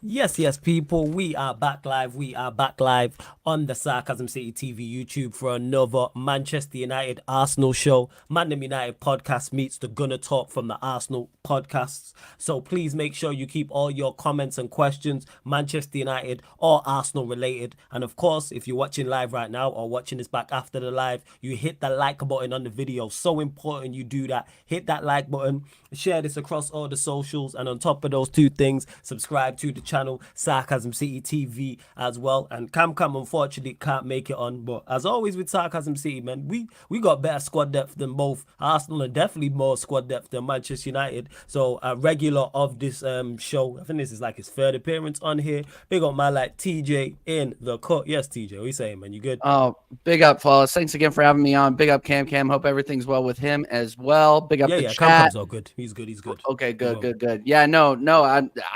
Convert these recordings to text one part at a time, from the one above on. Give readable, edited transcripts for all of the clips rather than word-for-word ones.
Yes, people, we are back live. We are back live on the Sarcasm City TV YouTube for another Manchester United Arsenal show. Mandem United podcast meets the Gunner Talk from the Arsenal podcasts. So please make sure you keep all your comments and questions Manchester United or Arsenal related. And of course, if you're watching live right now or watching this back after the live, you hit the like button on the video. So important you do that. Hit that like button, share this across all the socials, and on top of those two things, subscribe to the channel Sarcasm City TV as well. And Cam unfortunately can't make it on, but as always with Sarcasm City, man, we got better squad depth than both Arsenal and definitely more squad depth than Manchester United. So a regular of this show, I think this is like his third appearance on here. Big up my like TJ in the cut. Yes, TJ, what are you saying, man? You good? Oh, big up, fellas. Thanks again for having me on. Big up, Cam. Hope everything's well with him as well. Big up Yeah, the yeah. chat. Cam's all good. He's good. He's good. Okay, He's all good. Yeah, no,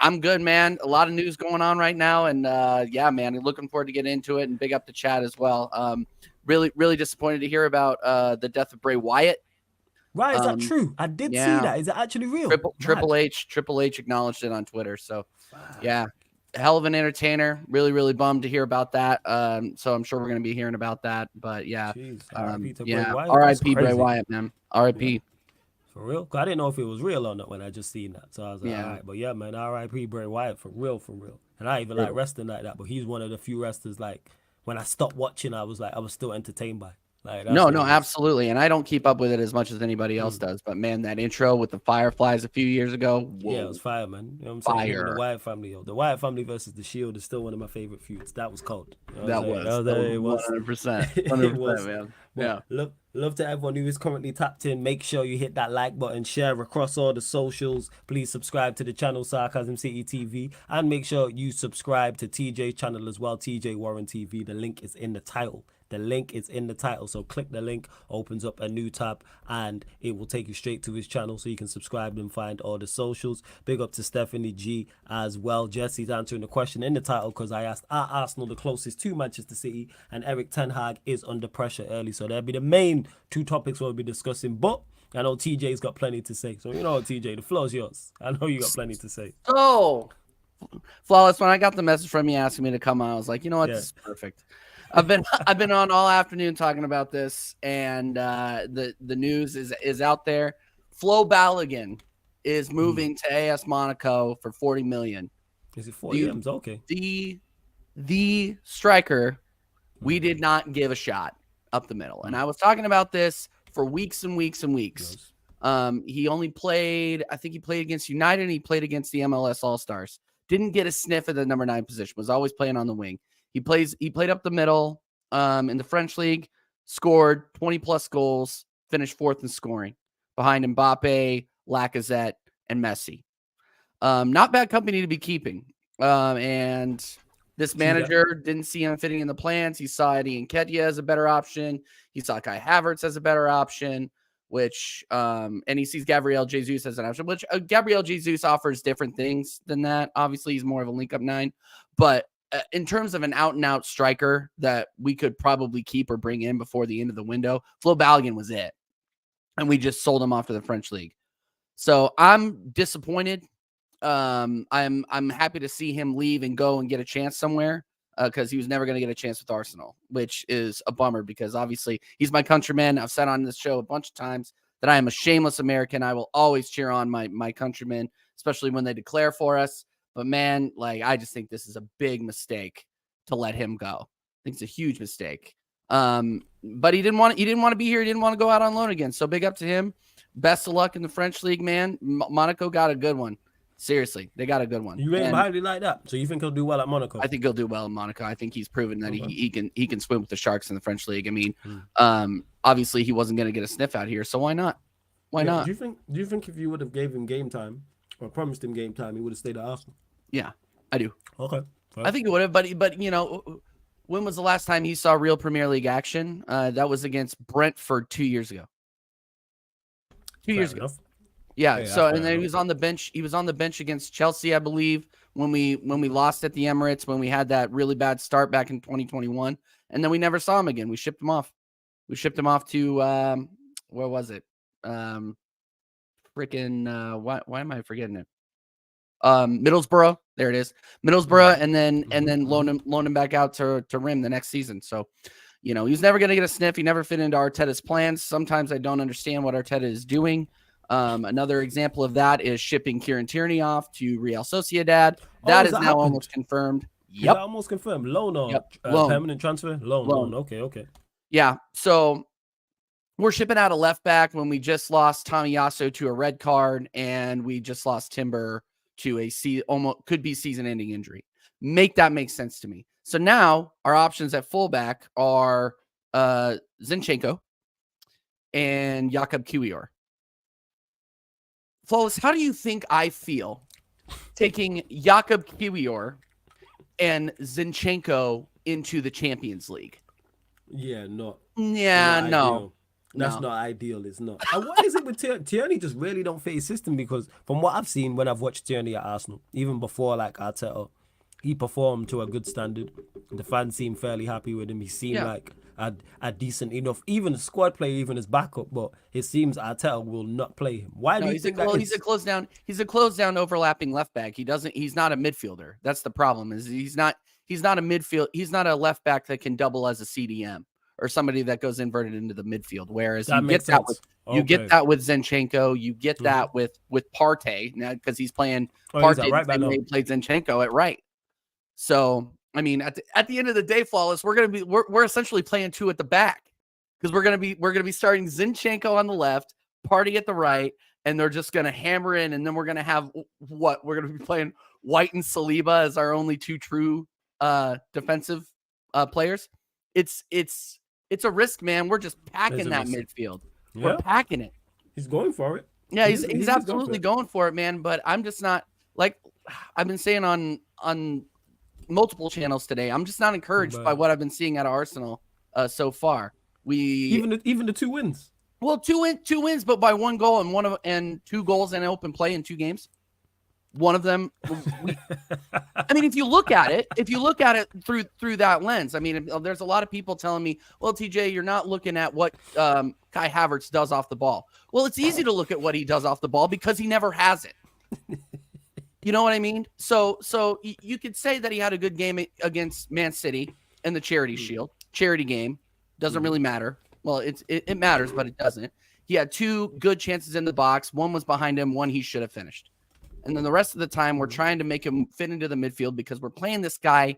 I'm good, man. A lot of news going on right now, and yeah, man, looking forward to getting into it. And big up the chat as well. Really disappointed to hear about the death of Bray Wyatt. Right, is that true? I did see Yeah, that. Is it actually real? Triple H acknowledged it on Twitter. So, yeah, hell of an entertainer. Really bummed to hear about that. So I'm sure we're gonna be hearing about that. But yeah, Jeez, R.I.P. to Bray yeah, Wyatt. That's R.I.P. Bray crazy. Wyatt, man. R.I.P. For real? 'Cause I didn't know if it was real or not when I just seen that. So I was like, all Yeah. right. But yeah, man, R.I.P. Bray Wyatt for real, for real. And I even like wrestling like that. But he's one of the few wrestlers like when I stopped watching, I was like, I was still entertained by. Like that's No, what it is. absolutely. And I don't keep up with it as much as anybody else does. But man, that intro with the Fireflies a few years ago, Yeah, it whoa, was fire, man. You know what I'm saying? Him and the fire. Wyatt family, yo. The Wyatt family versus the Shield is still one of my favorite feuds. That was cold. You know what I'm That saying? was that was It was. 100%. It 100%, was. man. But Yeah. love to everyone who is currently tapped in. Make sure you hit that like button, share across all the socials. Please subscribe to the channel Sarcasm City TV, and make sure you subscribe to TJ's channel as well, TJ Warren TV. The link is in the title. The link is in the title. So click the link, opens up a new tab, and it will take you straight to his channel so you can subscribe and find all the socials. Big up to Stephanie G as well. Jesse's answering the question in the title because I asked, are Arsenal the closest to Manchester City? And Erik Ten Hag is under pressure early. So that'll be the main two topics we'll be discussing. But I know TJ's got plenty to say. So you know what, TJ, the floor's yours. I know you got plenty to say. So, Flawless, when I got the message from you asking me to come on, I was like, you know what? Yeah. This is perfect. I've been on all afternoon talking about this, and the news is out there. Flo Balogun is moving to AS Monaco for 40 million. Is it 4 M's? Okay. The striker we did not give a shot up the middle. And I was talking about this for weeks and weeks and weeks. He only played, I think he played against United and he played against the MLS All-Stars. Didn't get a sniff at the number 9 position, was always playing on the wing. He played up the middle in the French league, scored 20 plus goals, finished 4th in scoring behind Mbappe, Lacazette, and Messi. Not bad company to be keeping. And this manager didn't see him fitting in the plans. He saw Eddie Nketiah as a better option. He saw Kai Havertz as a better option, which and he sees Gabriel Jesus as an option, which Gabriel Jesus offers different things than that. Obviously, he's more of a link-up 9. But in terms of an out-and-out striker that we could probably keep or bring in before the end of the window, Flo Balogun was it. And we just sold him off to the French league. So I'm disappointed. I'm happy to see him leave and go and get a chance somewhere because he was never going to get a chance with Arsenal, which is a bummer because obviously he's my countryman. I've said on this show a bunch of times that I am a shameless American. I will always cheer on my countrymen, especially when they declare for us. But man, like I just think this is a big mistake to let him go. I think it's a huge mistake. But he didn't want to be here. He didn't want to go out on loan again. So big up to him. Best of luck in the French league, man. Monaco got a good one. Seriously, they got a good one. You rate him highly like that? So you think he'll do well at Monaco? I think he'll do well in Monaco. I think he's proven that he can swim with the Sharks in the French league. I mean, obviously he wasn't going to get a sniff out here, so why not? Why not? Do you think if you would have gave him game time or promised him game time, he would have stayed at Arsenal? Yeah, I do. Okay. I think he would have, but you know, when was the last time he saw real Premier League action? That was against Brentford 2 years ago. 2 years ago. Yeah. So and then he was on the bench. He was on the bench against Chelsea, I believe, when we lost at the Emirates, when we had that really bad start back in 2021, and then we never saw him again. We shipped him off. We shipped him off to where was it? Why am I forgetting it? Middlesbrough. There it is, Middlesbrough, and then loan him back out to Rim the next season. So, he was never going to get a sniff. He never fit into Arteta's plans. Sometimes I don't understand what Arteta is doing. Another example of that is shipping Kieran Tierney off to Real Sociedad. That is now almost confirmed. Yep, almost confirmed. Loan or permanent transfer? Loan. Okay. Yeah. So we're shipping out a left back when we just lost Tommy Yasso to a red card, and we just lost Timber to a almost could be season-ending injury. Make sense to me. So now our options at fullback are Zinchenko and Jakub Kiwior. Flawless, how do you think I feel taking Jakub Kiwior and Zinchenko into the Champions League? Yeah, no. That's not ideal. It's not. And what is it with Tierney? Just really don't fit his system, because from what I've seen when I've watched Tierney at Arsenal, even before like Arteta, he performed to a good standard. The fans seemed fairly happy with him. He seemed like a decent enough, even a squad player, even as backup. But it seems Arteta will not play him. Why do you think that? He's a close down overlapping left back. He's not a midfielder. That's the problem. Is he's not a midfield. He's not a left back that can double as a CDM or somebody that goes inverted into the midfield. Whereas you get that with Zinchenko, you get that with Partey now, because he's playing Partey right the same way he played Zinchenko at right. So I mean, at the end of the day, Flawless, we're essentially playing two at the back, because we're gonna be starting Zinchenko on the left, Partey at the right, and they're just gonna hammer in, and then we're gonna have we're gonna be playing White and Saliba as our only two true defensive players. It's a risk, man. We're just packing that midfield. Yeah. We're packing it. He's going for it. Yeah, he's absolutely going for it, man. But I'm just not, like I've been saying on multiple channels today, I'm just not encouraged by what I've been seeing out of Arsenal so far. Even the 2 wins. Well, two wins, but by 1 goal and 2 goals in open play in 2 games. One of them, I mean, if you look at it through that lens, I mean, there's a lot of people telling me, well, TJ, you're not looking at what Kai Havertz does off the ball. Well, it's easy to look at what he does off the ball because he never has it. You know what I mean? So you could say that he had a good game against Man City in the Charity Shield. Charity game. Doesn't really matter. Well, it matters, but it doesn't. He had 2 good chances in the box. One was behind him. One he should have finished. And then the rest of the time, we're trying to make him fit into the midfield because we're playing this guy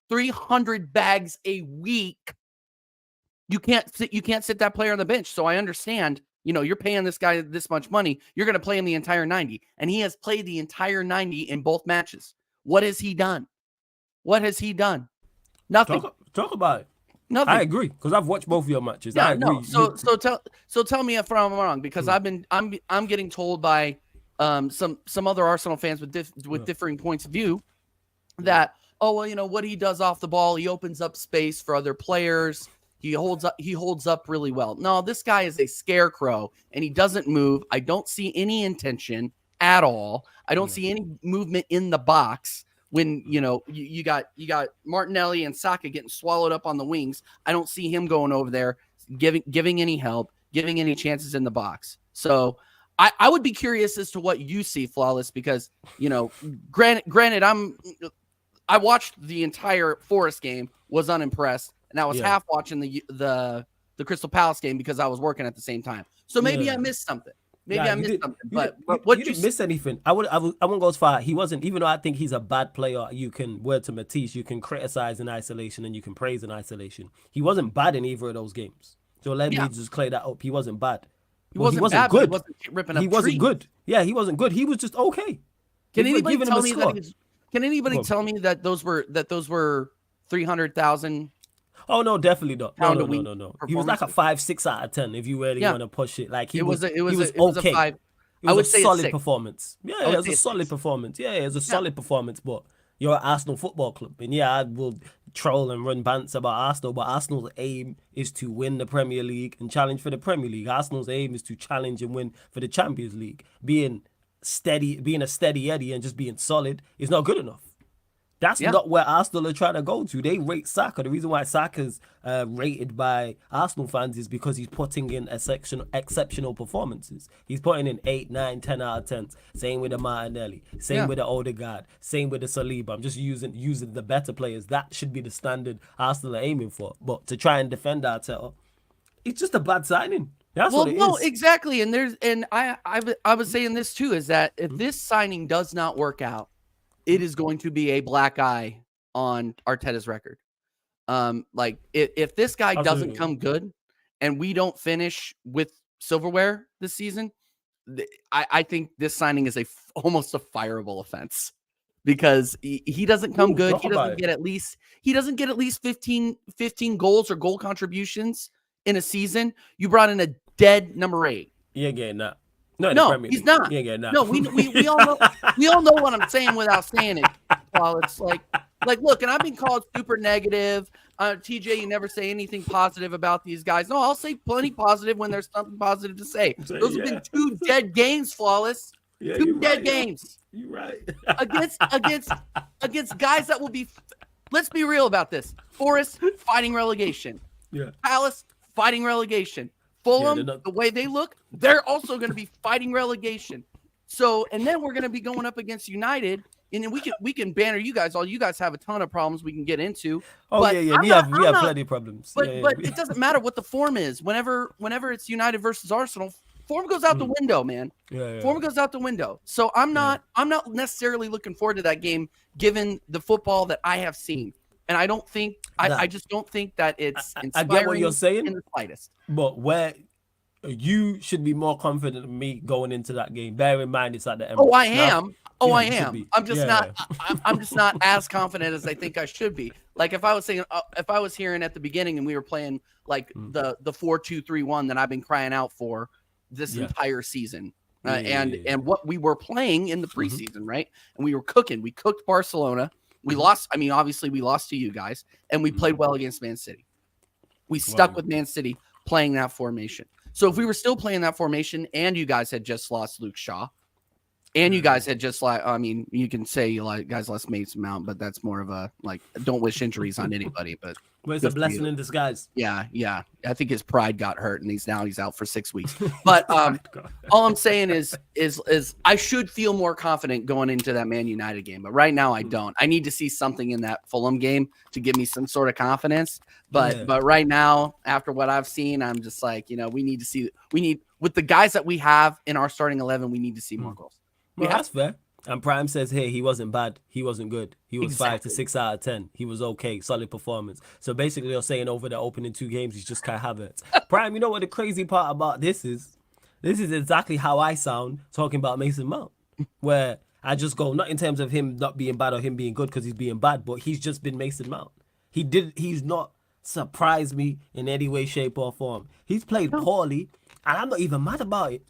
300 bags a week. You can't sit that player on the bench. So I understand, you're paying this guy this much money. You're going to play him the entire 90. And he has played the entire 90 in both matches. What has he done? Nothing. Talk about it. Nothing. I agree, because I've watched both of your matches. Yeah, I agree. No. So tell me if I'm wrong, because I'm getting told by some other Arsenal fans with differing points of view that, what he does off the ball, he opens up space for other players. He holds up really well. No, this guy is a scarecrow and he doesn't move. I don't see any intention at all. I don't see any movement in the box when, you got Martinelli and Saka getting swallowed up on the wings. I don't see him going over there, giving any help, giving any chances in the box. So I would be curious as to what you see, Flawless, because, granted, I watched the entire Forest game, was unimpressed, and I was half watching the Crystal Palace game because I was working at the same time. So maybe I missed something. But what you didn't miss anything. I wouldn't go as far. He wasn't, even though I think he's a bad player. You can, word to Matisse, you can criticize in isolation and you can praise in isolation. He wasn't bad in either of those games. So let me just clear that up. He wasn't bad. He wasn't bad, good. He wasn't ripping up He wasn't good. Yeah, he wasn't good. He was just okay. Can anybody tell me that those were 300,000? Oh no, definitely not. No. He was like a 5-6 out of 10 if you really want to push it. Like he was okay. I would say a solid performance. Yeah, it was a solid performance. Yeah, it was a solid performance. But you're at Arsenal Football Club, and I will troll and run bants about Arsenal, but Arsenal's aim is to win the Premier League and challenge for the Premier League. Arsenal's aim is to challenge and win for the Champions League. Being a steady Eddie and just being solid is not good enough. That's not where Arsenal are trying to go to. They rate Saka. The reason why Saka's rated by Arsenal fans is because he's putting in exceptional performances. He's putting in 8, 9, 10 out of 10. Same with the Martinelli. Same with the Odegaard. Same with the Saliba. I'm just using the better players. That should be the standard Arsenal are aiming for. But to try and defend Arteta, it's just a bad signing. That's what it is. Exactly. And I was saying this too, is that if this signing does not work out, it is going to be a black eye on Arteta's record. Like if this guy doesn't come good and we don't finish with silverware this season, I think this signing is almost a fireable offense because he doesn't come good. He doesn't get at least 15 goals or goal contributions in a season. You brought in a dead number 8. You ain't getting that. No, he's not. You ain't getting that. No, we all know what I'm saying without saying it. Well, it's like look, and I've been called super negative. TJ, you never say anything positive about these guys. No, I'll say plenty positive when there's something positive to say. Those have been 2 dead games, Flawless. Yeah, 2 dead games. You're right. against guys that will be. Let's be real about this. Forest fighting relegation. Yeah. Palace fighting relegation. Fulham, the way they look, they're also going to be fighting relegation. So, and then we're going to be going up against United, and then we can banner you guys. All you guys have a ton of problems we can get into. Oh but we have plenty of problems. But it doesn't matter what the form is. Whenever it's United versus Arsenal, form goes out the window, man. Form goes out the window. So I'm not necessarily looking forward to that game, given the football that I have seen. And I don't think I just don't think that it's inspiring. I get what you're saying in the slightest. But where you should be more confident than me going into that game. Bear in mind it's at the Emirates. Oh, I am. I am. I'm just not. I'm just not as confident as I think I should be. Like if I was hearing at the beginning and we were playing like the 4-2-3-1 that I've been crying out for this entire season, and what we were playing in the preseason, right? And we were cooking. We cooked Barcelona. We lost. I mean, obviously, we lost to you guys, and we played well against Man City. We stuck with Man City playing that formation. So if we were still playing that formation, and you guys had just lost Luke Shaw, and you guys had just I mean, you can say you guys lost Mason Mount, but that's more of a don't wish injuries on anybody. But it's a blessing in disguise. Yeah. I think his pride got hurt, and he's out for 6 weeks. But all I'm saying is I should feel more confident going into that Man United game. But right now I don't. I need to see something in that Fulham game to give me some sort of confidence. But right now, after what I've seen, I'm just we need with the guys that we have in our starting 11, we need to see more goals. That's fair. And Prime says, hey, he wasn't bad. He wasn't good. He was 5 to 6 out of 10. He was okay. Solid performance. So basically, you're saying over the opening 2 games, he's just Kai Havertz. Prime, you know what the crazy part about this is? This is exactly how I sound talking about Mason Mount, where I just go, not in terms of him not being bad or him being good because he's being bad, but he's just been Mason Mount. He's not surprised me in any way, shape, or form. He's played poorly, and I'm not even mad about it.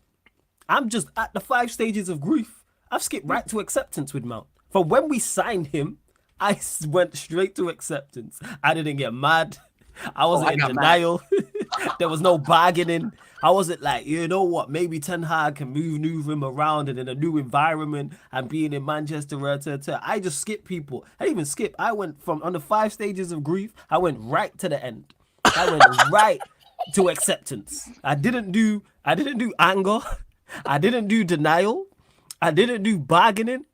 I'm just at the 5 stages of grief. I've skipped right to acceptance with Mount. From when we signed him, I went straight to acceptance. I didn't get mad. I wasn't in denial. There was no bargaining. I wasn't like, you know what, maybe Ten Hag can move him around and in a new environment and being in Manchester. I just skipped people. I didn't even skip. I went from on the 5 stages of grief, I went right to the end. I went right to acceptance. I didn't do anger. I didn't do denial. I didn't do bargaining.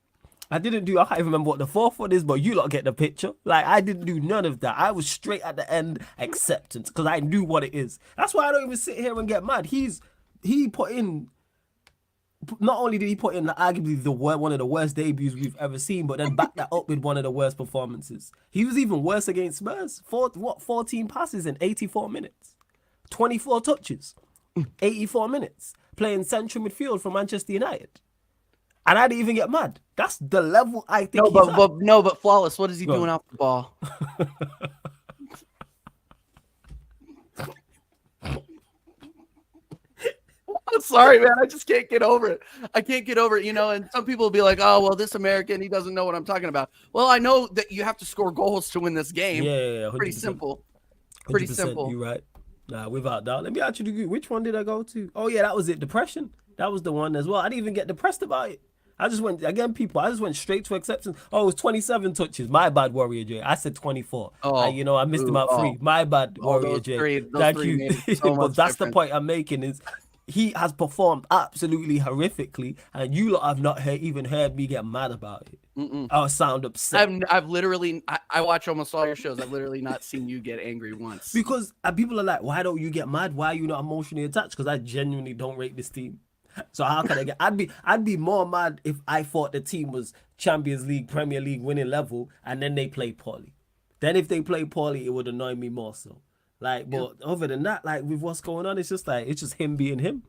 I can't even remember what the 4th one is, but you lot get the picture. I didn't do none of that. I was straight at the end, acceptance, because I knew what it is. That's why I don't even sit here and get mad. He put in, not only did he put in arguably one of the worst debuts we've ever seen, but then back that up with one of the worst performances. He was even worse against Spurs. 14 passes in 84 minutes. 24 touches, 84 minutes. Playing central midfield for Manchester United. And I didn't even get mad. That's the level I think he's at. But Flawless, what is he doing off the ball? I'm sorry, man. I just can't get over it. And some people will be like, oh, well, this American, he doesn't know what I'm talking about. Well, I know that you have to score goals to win this game. Yeah. Pretty simple. Pretty simple. You're right. Nah, without doubt. Let me actually, which one did I go to? Oh, yeah, that was it. Depression. That was the one as well. I didn't even get depressed about it. I just went straight to acceptance. Oh, it was 27 touches. My bad, Warrior J. I said 24. I missed him out 3. My bad, Warrior J. Those Thank three you. made so But much that's the difference. point I'm making is he has performed absolutely horrifically, and you lot have not even heard me get mad about it. I sound upset. I've literally I watch almost all your shows. I've literally not seen you get angry once. Because people are like, why don't you get mad? Why are you not emotionally attached? Because I genuinely don't rate this team. So how can I get? I'd be more mad if I thought the team was Champions League, Premier League winning level, and then they play poorly. Then if they play poorly, it would annoy me more so. Like, but other than that, like with what's going on, it's just him being him.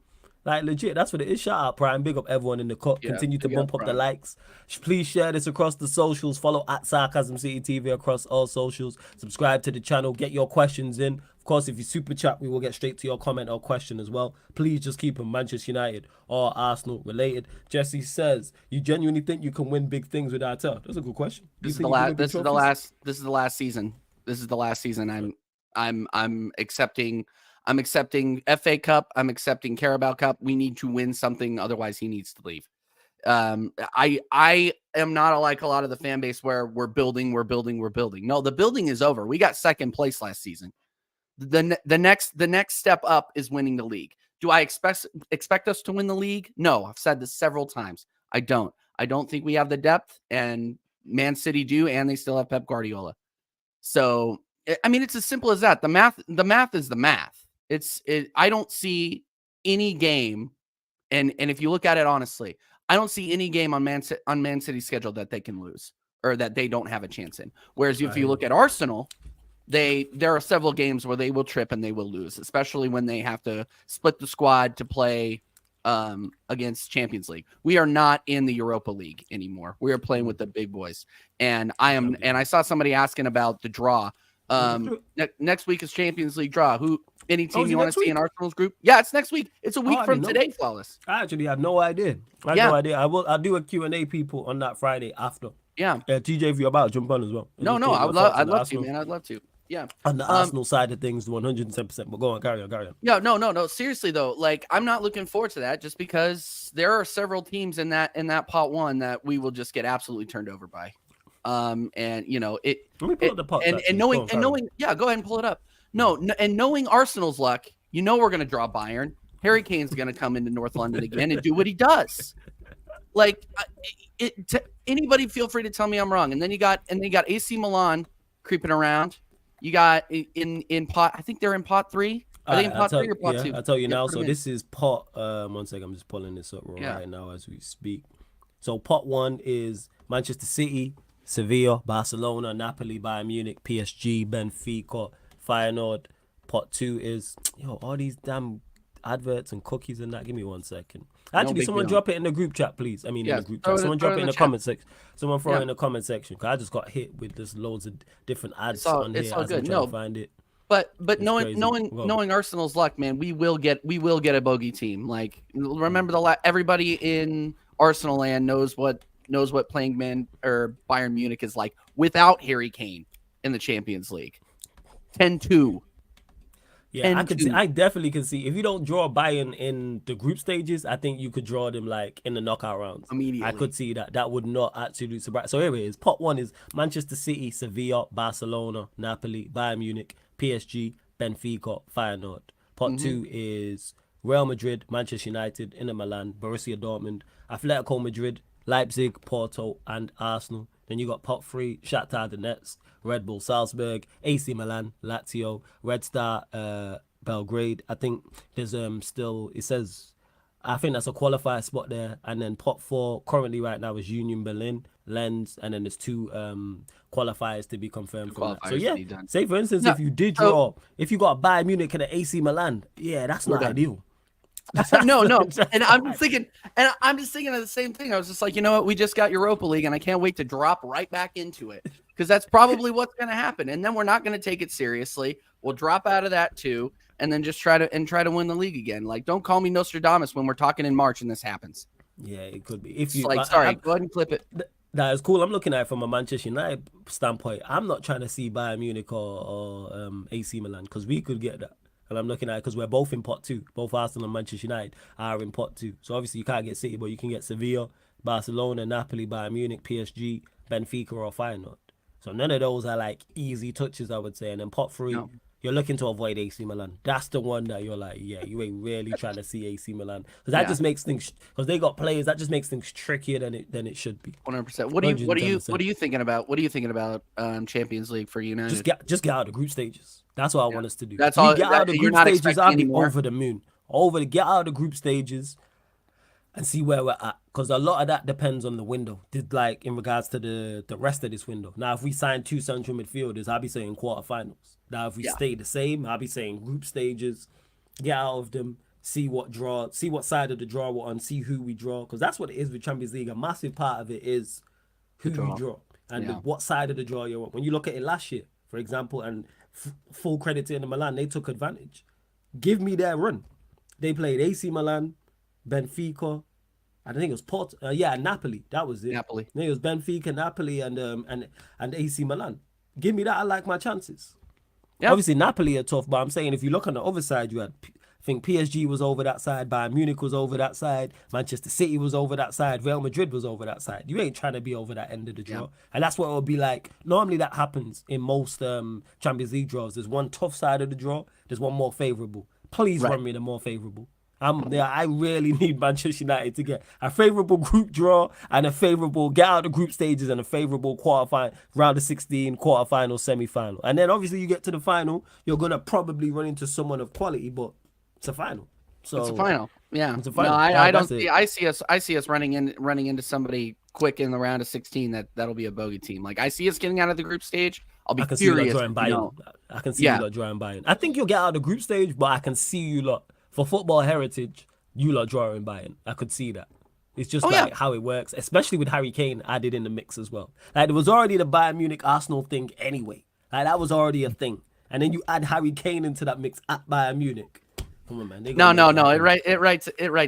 Like legit, that's what it is. Shout out Prime, big up everyone in the cut. Continue to bump up the likes. Please share this across the socials. Follow at Sarcasm City TV across all socials. Subscribe to the channel. Get your questions in. Of course, if you super chat, we will get straight to your comment or question as well. Please just keep them Manchester United or Arsenal related. Jesse says, "You genuinely think you can win big things with Arteta?" That's a good question. This is the last. This is the last. This is the last season. This is the last season. I'm accepting. I'm accepting FA Cup. I'm accepting Carabao Cup. We need to win something, otherwise he needs to leave. I am not like a lot of the fan base where we're building. No, the building is over. We got second place last season. The next step up is winning the league. Do I expect us to win the league? No, I've said this several times. I don't think we have the depth, and Man City do, and they still have Pep Guardiola. So I mean, it's as simple as that. The math is the math. I don't see any game, and if you look at it honestly, I don't see any game on Man City's schedule that they can lose or that they don't have a chance in. Whereas if you look at Arsenal, there are several games where they will trip and they will lose, especially when they have to split the squad to play against Champions League. We are not in the Europa League anymore. We are playing with the big boys. And I saw somebody asking about the draw. Next week is Champions League draw. Any team you want to see in Arsenal's group? Yeah, it's next week. It's a week from today, Flawless. I actually have no idea. I have no idea. I'll do a Q&A people on that Friday after. Yeah. TJ, if you're about, jump on as well. No, I'd love to, man. I'd love to. Yeah. On the Arsenal side of things, 110%. But go on, carry on. Yeah, no. Seriously though, like I'm not looking forward to that just because there are several teams in that pot one that we will just get absolutely turned over by. And you know it. Let me pull up the pot. And knowing, yeah, go ahead and pull it up. And knowing Arsenal's luck, we're going to draw Bayern. Harry Kane's going to come into North London again and do what he does. Like, anybody feel free to tell me I'm wrong. And then you got AC Milan creeping around. You got in pot. I think they're in pot 3. Are they in pot 3 or pot 2? I'll tell you now. So this is pot. 1 second. I'm just pulling this up right now as we speak. So pot 1 is Manchester City, Sevilla, Barcelona, Napoli, Bayern Munich, PSG, Benfica, Feyenoord. Pot 2 is all these damn adverts and cookies and that. Give me 1 second. Actually, someone drop it in the group chat, please. I mean, in the group chat. Someone drop it in the comment section. Someone throw it in the comment section. Cause I just got hit with this loads of different ads on here. It's all good. No, find it. But knowing Arsenal's luck, man, we will get a bogey team. Like remember everybody in Arsenal land knows what playing Bayern Munich is like without Harry Kane in the Champions League. 10-2. Yeah, I definitely can see if you don't draw Bayern in the group stages, I think you could draw them like in the knockout rounds. Immediately. I could see that. That would not actually surprise. So here it is. Pot 1 is Manchester City, Sevilla, Barcelona, Napoli, Bayern Munich, PSG, Benfica, Feyenoord. Pot 2 is Real Madrid, Manchester United, Inter Milan, Borussia Dortmund, Atletico Madrid, Leipzig, Porto, and Arsenal. Then you got pot 3, Shakhtar Donetsk, Red Bull Salzburg, AC Milan, Lazio, Red Star Belgrade. I think there's still, it says, I think that's a qualifier spot there. And then pot 4 currently right now is Union Berlin, Lens, and then there's 2 qualifiers to be confirmed from that. So yeah, say for instance, if you did draw, if you got Bayern Munich and an AC Milan, yeah, that's not ideal. No. And I'm just thinking of the same thing. I was just like, you know what? We just got Europa League and I can't wait to drop right back into it because that's probably what's going to happen. And then we're not going to take it seriously. We'll drop out of that too. And then just try to win the league again. Like, don't call me Nostradamus when we're talking in March and this happens. Yeah, it could be. If you go ahead and flip it. That is cool. I'm looking at it from a Manchester United standpoint. I'm not trying to see Bayern Munich or AC Milan because we could get that. And I'm looking at it because we're both in pot 2. Both Arsenal and Manchester United are in pot 2. So obviously you can't get City, but you can get Sevilla, Barcelona, Napoli, Bayern Munich, PSG, Benfica, or Feyenoord. So none of those are like easy touches, I would say. And then pot three, No. you're looking to avoid AC Milan. That's the one that you're like, yeah, you ain't really trying to see AC Milan because that Yeah. just makes things because they got players that just makes things trickier than it should be. 100%. What are you thinking about? What are you thinking about Champions League for United? Just get out of the group stages. That's what I want us to do. That's We all. get out of the You're group not stages. expecting I'll be anymore. over the moon. Get out of the group stages and see where we're at. Because a lot of that depends on the window. Like in regards to the rest of this window. Now, if we sign 2 central midfielders, I'll be saying quarterfinals. Now, if we stay the same, I'll be saying group stages. Get out of them. See what side of the draw we're on. See who we draw. Because that's what it is with Champions League. A massive part of it is who you draw and what side of the draw you're on. When you look at it last year, for example, and full credit to Inter Milan, they took advantage. Give me their run. They played AC Milan, Benfica, I think it was Napoli. That was it. Napoli. I think it was Benfica, Napoli, and AC Milan. Give me that. I like my chances. Yep. Obviously, Napoli are tough, but I'm saying if you look on the other side, you had, I think PSG was over that side, Bayern Munich was over that side, Manchester City was over that side, Real Madrid was over that side. You ain't trying to be over that end of the draw. And that's what it will be like. Normally that happens in most Champions League draws. There's one tough side of the draw, there's one more favourable. Please run me the more favourable. I really need Manchester United to get a favourable group draw and a favourable get out of the group stages and a favourable round of 16, quarterfinal, semi-final. And then obviously you get to the final, you're going to probably run into someone of quality, but it's a final. So it's a final. Yeah. It's a final. No, I don't see. I see us running into somebody quick in the round of 16 that'll be a bogey team. Like I see us getting out of the group stage. I'll be furious. I can see you lot drawing Bayern. I think you'll get out of the group stage, but I can see you lot. For football heritage, you lot drawing Bayern. I could see that. It's just how it works, especially with Harry Kane added in the mix as well. Like there was already the Bayern Munich Arsenal thing anyway. Like that was already a thing, and then you add Harry Kane into that mix at Bayern Munich. Come on, man. No. It writes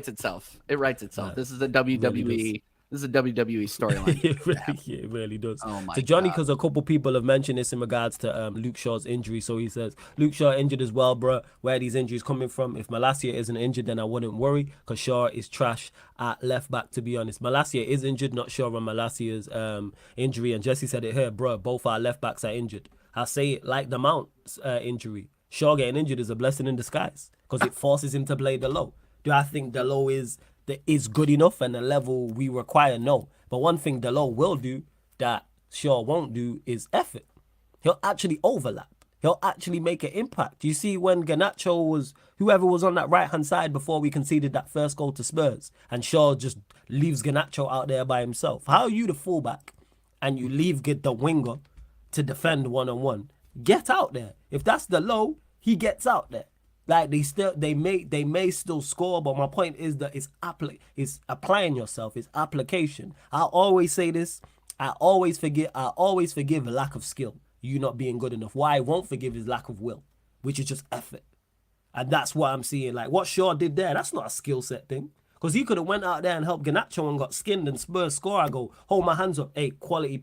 itself. It writes itself. This is a WWE. This is a WWE storyline. It really does. Oh my so Johnny, God. because a couple people have mentioned this in regards to Luke Shaw's injury. So he says, Luke Shaw injured as well, bro. Where are these injuries coming from? If Malacia isn't injured, then I wouldn't worry because Shaw is trash at left back, to be honest. Malacia is injured, not sure on Malacia's injury. And Jesse said it here, bro, both our left backs are injured. I'll say it like the Mount's injury. Shaw getting injured is a blessing in disguise because it forces him to play the low. Do I think the low is good enough and the level we require? No. But one thing Delo will do that Shaw won't do is effort. He'll actually overlap. He'll actually make an impact. You see when whoever was on that right-hand side before we conceded that first goal to Spurs, and Shaw just leaves Garnacho out there by himself. How are you the fullback and you leave the winger to defend one-on-one? Get out there. If that's the low, he gets out there. Like they may still score, but my point is that it's applying yourself. It's application. I always say this. I always forgive a lack of skill. You not being good enough. What I won't forgive is lack of will, which is just effort. And that's what I'm seeing. Like what Shaw did there, that's not a skill set thing. Because he could have went out there and helped Garnacho and got skinned and Spurs score. I go, hold my hands up. Hey, quality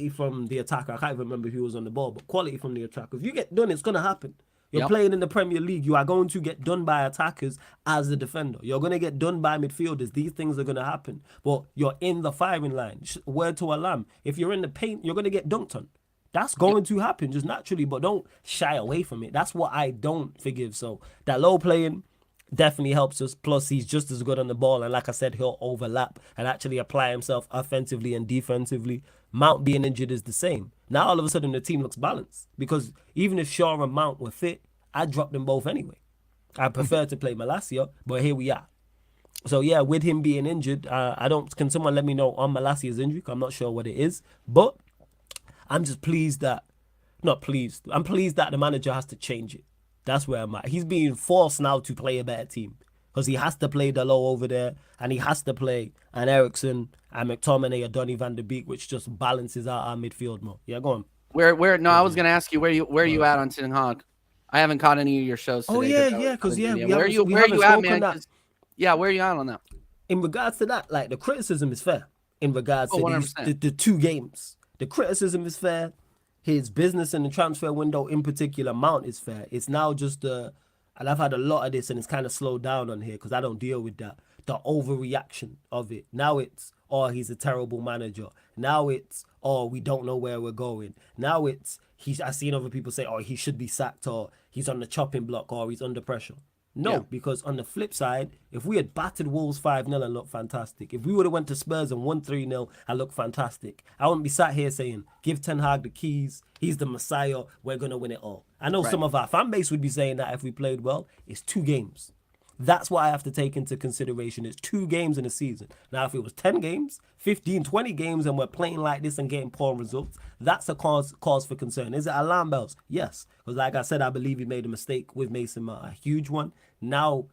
from the attacker. I can't even remember who was on the ball, but quality from the attacker. If you get done, it's going to happen. You're playing in the Premier League. You are going to get done by attackers as a defender. You're going to get done by midfielders. These things are going to happen. But you're in the firing line. Word to alarm. If you're in the paint, you're going to get dunked on. That's going to happen just naturally, but don't shy away from it. That's what I don't forgive. So that low playing definitely helps us. Plus, he's just as good on the ball. And like I said, he'll overlap and actually apply himself offensively and defensively. Mount being injured is the same. Now, all of a sudden, the team looks balanced. Because even if Shaw and Mount were fit, I'd drop them both anyway. I prefer to play Malacia, but here we are. So, yeah, with him being injured, can someone let me know on Malacia's injury? I'm not sure what it is. But I'm just pleased that, I'm pleased that the manager has to change it. That's where I'm at. He's being forced now to play a better team because he has to play Delo over there and he has to play an Eriksson and McTominay or Donny van de Beek, which just balances out our midfield more. Yeah, go on. I was going to ask you where you at on Ten Hag? I haven't caught any of your shows today. Oh, yeah, because where are you at, man? Yeah, where are you at on that? In regards to that, like the criticism is fair. In regards to the 2 games, the criticism is fair. His business in the transfer window in particular, Mount, is fair. It's now just and I've had a lot of this and it's kind of slowed down on here because I don't deal with that. the overreaction of it. Now it's, oh, he's a terrible manager. Now it's, oh, we don't know where we're going. Now it's, I've seen other people say, oh, he should be sacked, or he's on the chopping block, or he's under pressure. No, because on the flip side, if we had battered Wolves 5-0 and looked fantastic, if we would have went to Spurs and won 3-0 and looked fantastic, I wouldn't be sat here saying, give Ten Hag the keys, he's the Messiah, we're going to win it all. I know some of our fan base would be saying that if we played well. It's 2 games. That's what I have to take into consideration. It's 2 games in a season. Now, if it was 10 games, 15, 20 games, and we're playing like this and getting poor results, that's a cause for concern. Is it alarm bells? Yes. Because like I said, I believe he made a mistake with Mason Mount, a huge one. Now,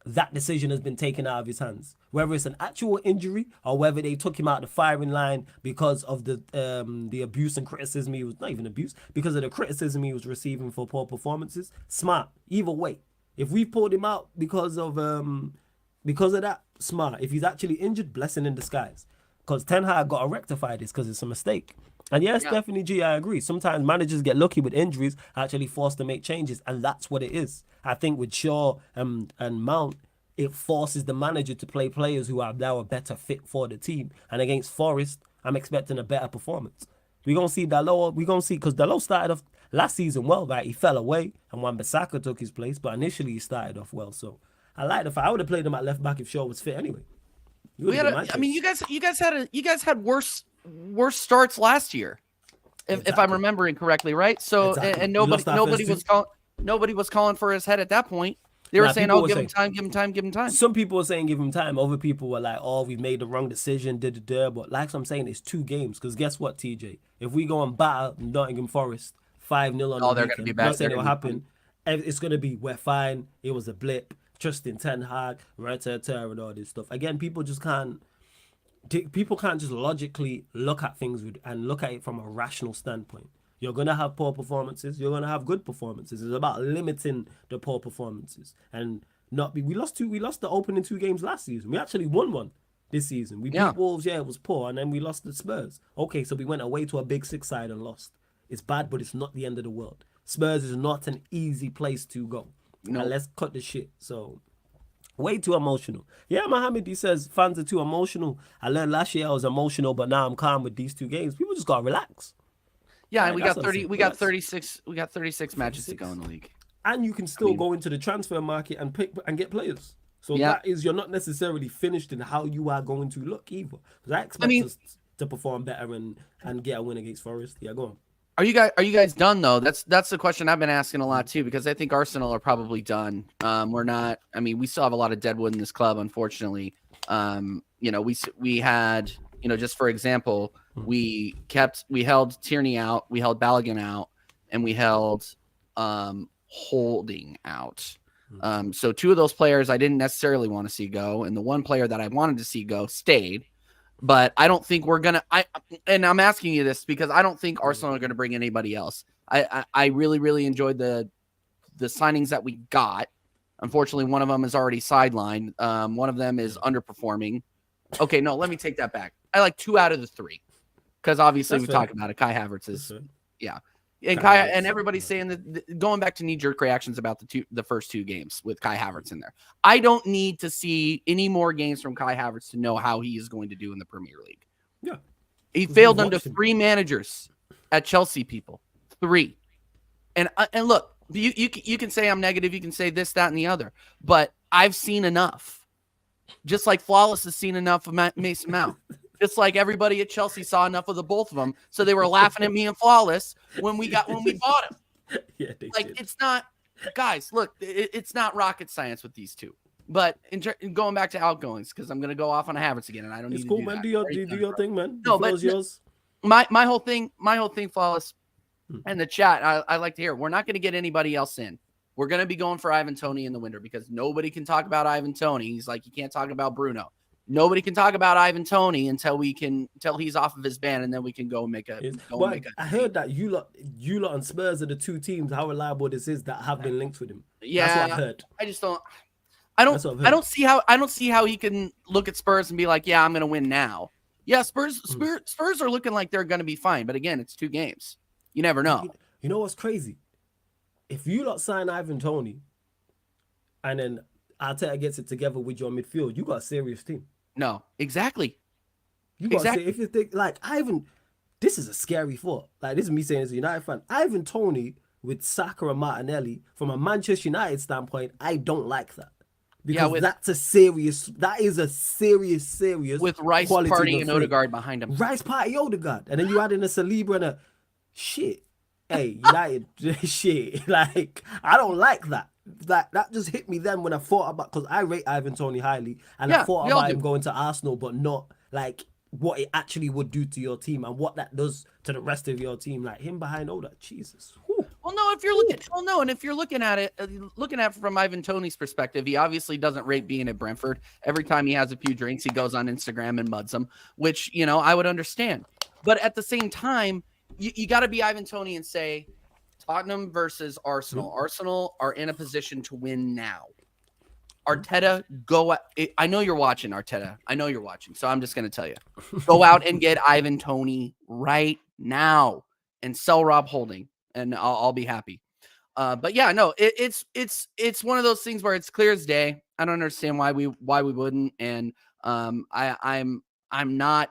that decision has been taken out of his hands. Whether it's an actual injury or whether they took him out the firing line because of the abuse and criticism he was, not even abuse, because of the criticism he was receiving for poor performances, smart. Either way. If we pulled him out because of that, smart. If he's actually injured, blessing in disguise. Because Ten Hag got to rectify this because it's a mistake. And yes, definitely, G, I agree. Sometimes managers get lucky with injuries, actually forced to make changes, and that's what it is. I think with Shaw and Mount, it forces the manager to play players who are now a better fit for the team. And against Forest, I'm expecting a better performance. We're going to see Dalot. We're going to see, because Dalot started off last season well, right? He fell away, and Wan-Bissaka took his place, but initially he started off well. So I like the fact. I would have played him at left back if Shaw was fit anyway. You guys had worse starts last year, if I'm remembering correctly, right? So exactly. And nobody was calling for his head at that point. They were saying, "Oh, give him time." Some people were saying, "Give him time." Other people were like, "Oh, we made the wrong decision." But like I'm saying, it's 2 games. Because guess what, TJ? If we go and batter Nottingham Forest 5-0 on they're going to be back. Not saying it'll happen. It's going to be, we're fine. It was a blip. Trust in Ten Hag, and all this stuff. Again, people can't just logically look at things and look at it from a rational standpoint. You're going to have poor performances. You're going to have good performances. It's about limiting the poor performances and not be. We lost the opening 2 games last season. We actually won one this season. We beat Wolves. Yeah, it was poor, and then we lost the Spurs. Okay, so we went away to a big 6 side and lost. It's bad, but it's not the end of the world. Spurs is not an easy place to go. No. And let's cut the shit. So, way too emotional. Yeah, Mohammed, he says fans are too emotional. I learned last year I was emotional, but now I'm calm with these 2 games. People just gotta relax. Yeah, and we got 36 matches to go in the league. And you can still go into the transfer market and pick and get players. So that is, you're not necessarily finished in how you are going to look either. Because I expect us to perform better and get a win against Forest. Yeah, go on. Are you guys done though? That's the question I've been asking a lot too, because I think Arsenal are probably done. We're not. I mean, we still have a lot of deadwood in this club, unfortunately. We had, just for example, we held Tierney out, we held Balogun out, and we held Holding out. So 2 of those players I didn't necessarily want to see go, and the one player that I wanted to see go stayed. But I don't think we're gonna. And I'm asking you this because I don't think Arsenal are gonna bring anybody else. I really, really enjoyed the signings that we got. Unfortunately, one of them is already sidelined. One of them is underperforming. Okay, no, let me take that back. I like 2 out of the 3 because obviously we talked about it. Kai Havertz is, and and everybody's saying that, going back to knee-jerk reactions about the first 2 games with Kai Havertz in there. I don't need to see any more games from Kai Havertz to know how he is going to do in the Premier League. Yeah, he failed under 3 managers at Chelsea. People, 3, and look, you can say I'm negative. You can say this, that, and the other, but I've seen enough. Just like Flawless has seen enough of Mason Mount. Just like everybody at Chelsea saw enough of the both of them, so they were laughing at me and Flawless when we bought him. Yeah, it's not, guys. Look, it's not rocket science with these 2. But going back to outgoings, because I'm going to go off on a Havertz again, and I don't need to do man. that. Do your thing, man. No, but yours. My whole thing, Flawless, and the chat. I like to hear. We're not going to get anybody else in. We're going to be going for Ivan Toney in the winter because nobody can talk about Ivan Toney. He's like, you can't talk about Bruno. Nobody can talk about Ivan Toney until he's off of his ban, and then we can go and make a. I heard that you lot and Spurs are the 2 teams. How reliable this is that have been linked with him. Yeah, that's what I heard. I just don't. I don't see how he can look at Spurs and be like, yeah, I'm going to win now. Yeah, Spurs are looking like they're going to be fine, but again, it's 2 games. You never know. You know what's crazy? If you lot sign Ivan Toney, and then Arteta gets it together with your midfield, you got a serious team. No, exactly. You got to say, if you think, like, this is a scary thought. Like, this is me saying as a United fan. Ivan Toney with Saka and Martinelli, from a Manchester United standpoint, I don't like that. Because that is a serious with Rice, Party, and Odegaard behind him. Rice, Party, Odegaard. And then you add in a Saliba and a shit. Hey, United, shit. Like, I don't like that. That just hit me then when I thought about, because I rate Ivan Toney highly, and I thought about him going to Arsenal, but not like what it actually would do to your team and what that does to the rest of your team. Like him behind Odegaard, Jesus. Whew. Well, no, if you're looking at it from Ivan Toney's perspective, he obviously doesn't rate being at Brentford. Every time he has a few drinks, he goes on Instagram and muds them, which, I would understand. But at the same time, you got to be Ivan Toney and say, Tottenham versus Arsenal. Mm-hmm. Arsenal are in a position to win now. Arteta, I know you're watching, Arteta. I know you're watching, so I'm just going to tell you. Go out and get Ivan Toney right now and sell Rob Holding, and I'll be happy. But yeah, no, it's one of those things where it's clear as day. I don't understand why we wouldn't, and I'm not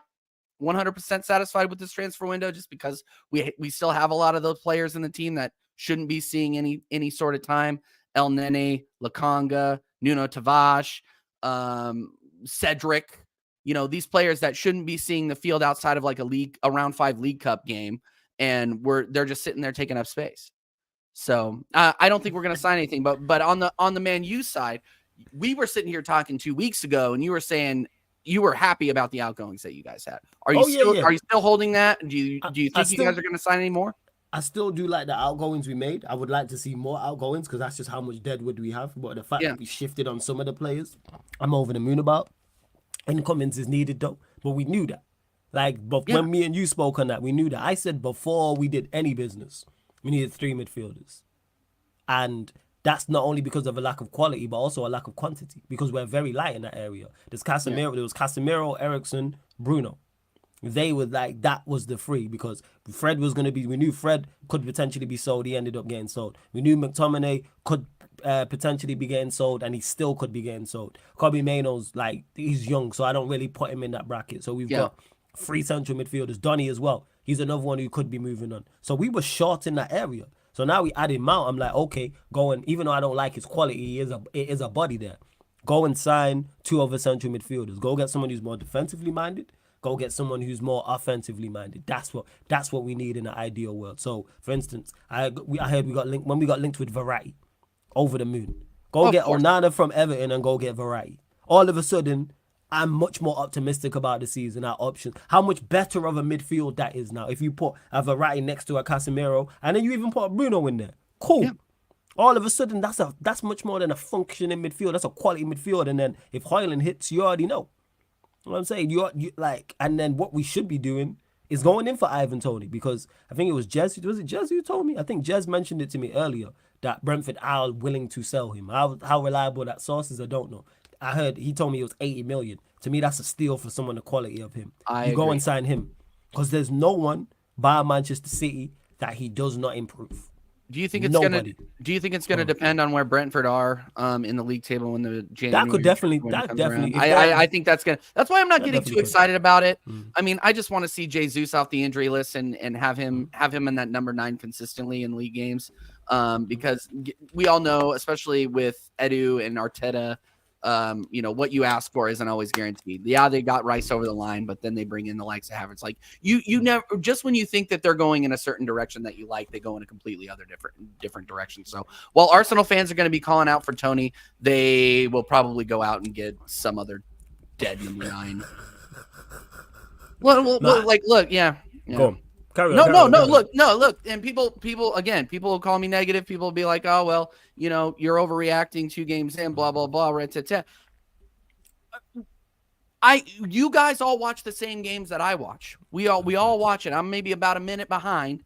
100% satisfied with this transfer window, just because we still have a lot of those players in the team that shouldn't be seeing any sort of time. El Nene, Lakanga, Nuno Tavares, Cedric, these players that shouldn't be seeing the field outside of like a round 5 League Cup game, and they're just sitting there taking up space. So I don't think we're going to sign anything. But on the Man U side, we were sitting here talking 2 weeks ago, and you were saying you were happy about the outgoings that you guys had. Are you still holding that? Do you think you guys are going to sign any more? I still do like the outgoings we made. I would like to see more outgoings, because that's just how much deadwood we have. But the fact that we shifted on some of the players, I'm over the moon about. Incomings is needed though, but we knew that. When me and you spoke on that, we knew that. I said before we did any business, we needed 3 midfielders. And that's not only because of a lack of quality, but also a lack of quantity, because we're very light in that area. There was Casemiro, Eriksson, Bruno. They were like, that was the 3, because Fred was going to be, we knew Fred could potentially be sold. He ended up getting sold. We knew McTominay could potentially be getting sold, and he still could be getting sold. Kobe Maino's he's young, so I don't really put him in that bracket. So we've got 3 central midfielders. Donny as well. He's another one who could be moving on. So we were short in that area. So now we added Mount. I'm like, okay, even though I don't like his quality, it is a body there. Go and sign 2 other central midfielders. Go get someone who's more defensively minded. Go get someone who's more offensively minded. That's what we need in an ideal world. So, for instance, I heard we got linked with Variety, over the moon. Go get Onana from Everton and go get Variety. All of a sudden, I'm much more optimistic about the season, our options. How much better of a midfield that is now. If you put a Variety next to a Casemiro, and then you even put a Bruno in there. Cool. Yeah. All of a sudden, that's much more than a functioning midfield. That's a quality midfield. And then if Højlund hits, you already know. You know what I'm saying? You and then what we should be doing is going in for Ivan Toney, because I think it was Jez. Was it Jez who told me? I think Jez mentioned it to me earlier that Brentford are willing to sell him. How reliable that source is, I don't know. I heard he told me it was 80 million. To me, that's a steal for someone the quality of him. I agree. Go and sign him, because there's no one by Manchester City that he does not improve. Do you think it's gonna depend on where Brentford are in the league table when the January? That definitely. I think that's why I'm not getting too excited about it. I mean, I just want to see Jesus off the injury list and have him in that number 9 consistently in league games, because we all know, especially with Edu and Arteta, what you ask for isn't always guaranteed. Yeah, they got Rice over the line, but then they bring in the likes of Havertz. Like you never, just when you think that they're going in a certain direction that you like, they go in a completely other different direction. So while Arsenal fans are going to be calling out for Toney, they will probably go out and get some other dead number 9. Look, yeah. Go. Look, and people will call me negative. People will be like, oh, well, you're overreacting 2 games in, blah, blah, blah, rat-tat-tat. You guys all watch the same games that I watch. We all watch it. I'm maybe about a minute behind,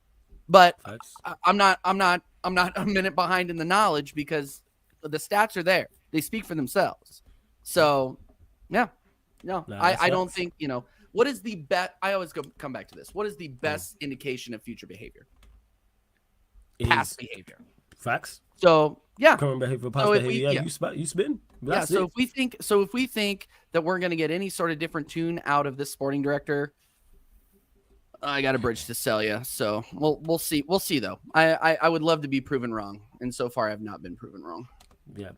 but I'm not a minute behind in the knowledge, because the stats are there. They speak for themselves. So, yeah, no, I don't think, what is the best? I always come back to this. What is the best indication of future behavior? Past behavior. Facts. So Yeah. Current behavior, past So if behavior. we, Yeah, you spin. That's it. if we think that we're going to get any sort of different tune out of this sporting director, I got a bridge to sell you. So we'll see. We'll see though. I would love to be proven wrong, and so far I've not been proven wrong. Yeah,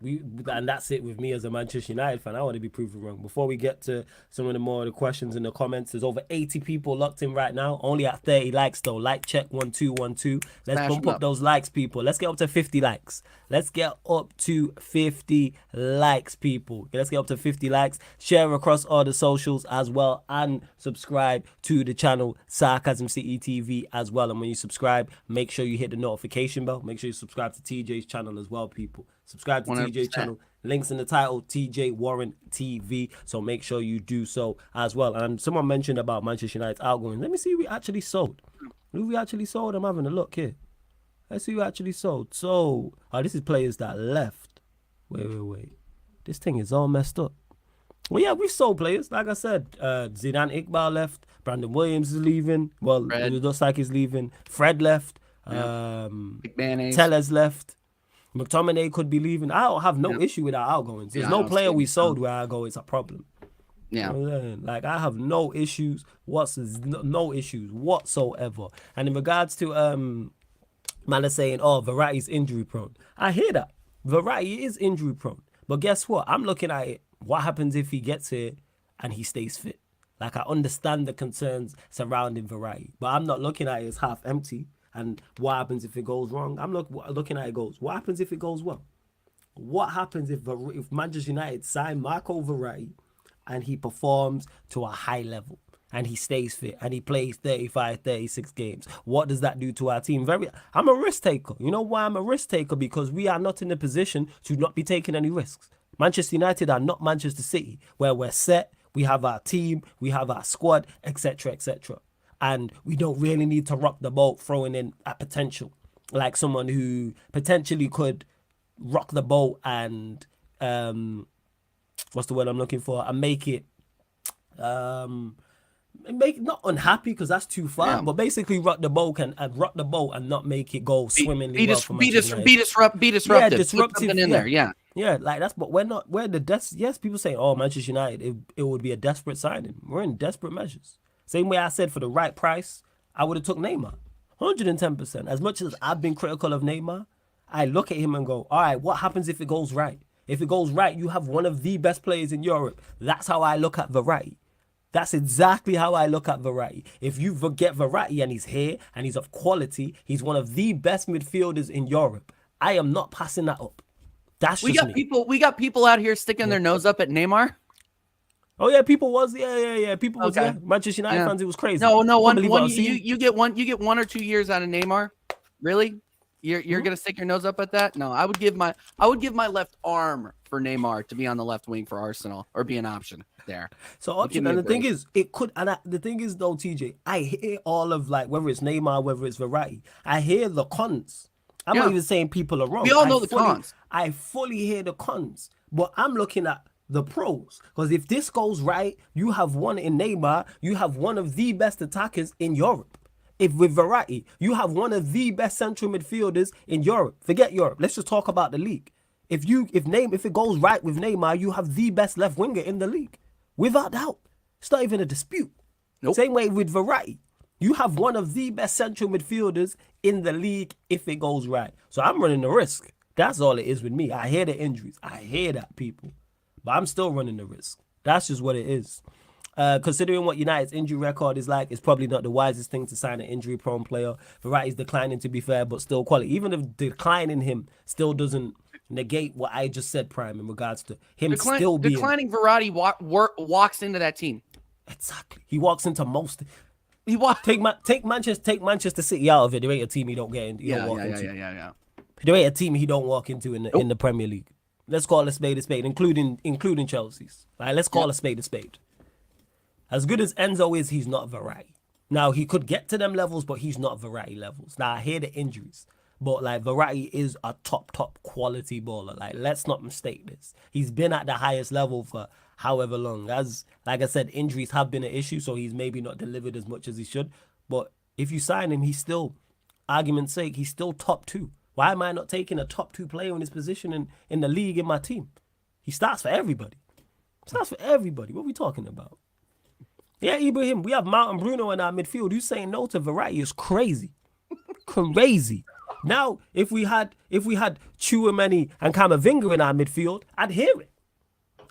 and that's it with me as a Manchester United fan. I want to be proven wrong. Before we get to some of the questions in the comments, there's over 80 people locked in right now. Only at 30 likes though. Like check 1212. Let's Smash bump 'em up up. those likes, people. Let's get up to 50 likes. Let's get up to 50 likes, people. Let's get up to 50 likes. Share across all the socials as well, and subscribe to the channel Sarcasm City TV as well. And when you subscribe, make sure you hit the notification bell. Make sure you subscribe to TJ's channel as well, people. Subscribe to 100%. TJ's channel. Links in the title, TJ Warren TV. So make sure you do so as well. And someone mentioned about Manchester United's outgoing. Let me see who we actually sold. Who we actually sold? I'm having a look here. Let's see who actually sold. So, this is players that left. Wait. This thing is all messed up. Well, yeah, we sold players. Like I said, Zidane Iqbal left. Brandon Williams is leaving. Well, Fred. it looks like he's leaving. Fred left. McManus. Tellez left. McTominay could be leaving. I don't have no issue with our outgoings. There's no player we sold where I go, it's a problem. Yeah. You know what I'm saying? Like, I have no issues. No issues whatsoever. And in regards to man are saying, oh, Verratti's injury prone. I hear that. Verratti is injury prone. But guess what? I'm looking at it. What happens if he gets here and he stays fit? Like, I understand the concerns surrounding Verratti, but I'm not looking at it as half empty. And what happens if it goes wrong? I'm looking at it goes, what happens if it goes well? What happens if Manchester United sign Marco Verratti and he performs to a high level and he stays fit and he plays 35, 36 games? What does that do to our team? I'm a risk taker. You know why I'm a risk taker? Because we are not in a position to not be taking any risks. Manchester United are not Manchester City, where we're set, we have our team, we have our squad, etc., etc. And we don't really need to rock the boat throwing in at potential. Like someone who potentially could rock the boat and what's the word I'm looking for? And make it not unhappy, because that's too far, but basically rock the boat and not make it go swimmingly well for Manchester United. Be disruptive. Yeah, disruptive. Something in there. Yeah. Yeah, like that's, but we're the yes, people say, oh, Manchester United, it would be a desperate signing. We're in desperate measures. Same way I said, for the right price, I would have took Neymar. 110%. As much as I've been critical of Neymar, I look at him and go, all right, what happens if it goes right? If it goes right, you have one of the best players in Europe. That's how I look at Verratti. That's exactly how I look at Verratti. If you forget Verratti and he's here and he's of quality, he's one of the best midfielders in Europe. I am not passing that up. That's just me. We got people out here sticking their nose up at Neymar. Oh yeah, people was people was Manchester United fans. It was crazy. No, you get 1 or 2 years out of Neymar. Really? You're gonna stick your nose up at that? No, I would give my left arm for Neymar to be on the left wing for Arsenal, or be an option there. So option, and the thing is, it could, and the thing is though, TJ, I hear all of, like, whether it's Neymar, whether it's Verratti, I hear the cons. I'm not even saying people are wrong. We all know the cons. I fully hear the cons, but I'm looking at the pros, because if this goes right, you have one in Neymar, you have one of the best attackers in Europe. If with Verratti, you have one of the best central midfielders in Europe. Forget Europe. Let's just talk about the league. If it goes right with Neymar, you have the best left winger in the league, without doubt. It's not even a dispute. Nope. Same way with Verratti. You have one of the best central midfielders in the league if it goes right. So I'm running the risk. That's all it is with me. I hear the injuries. I hear that, people. But I'm still running the risk. That's just what it is. Considering what United's injury record is like, it's probably not the wisest thing to sign an injury-prone player. Verratti's declining, to be fair, but still quality. Even if declining him still doesn't negate what I just said, Prime, in regards to him still being... Declining Verratti walks into that team. Exactly. He walks into most... Take Manchester City out of it. There ain't a team he don't get in. Yeah. There ain't a team he don't walk into in the Premier League. Let's call a spade, including Chelsea's. Like, let's call a spade a spade. As good as Enzo is, he's not Verratti. Now, he could get to them levels, but he's not Verratti levels. Now, I hear the injuries, but like, Verratti is a top quality baller. Like, let's not mistake this. He's been at the highest level for however long. Like I said, injuries have been an issue, so he's maybe not delivered as much as he should. But if you sign him, he's still, argument's sake, he's still top 2. Why am I not taking a top 2 player in his position in the league in my team? He starts for everybody. Starts for everybody. What are we talking about? Yeah, Ibrahim, we have Mount and Bruno in our midfield. You saying no to Verratti is crazy. Crazy. Now, if we had Chouameni and Camavinga in our midfield, I'd hear it.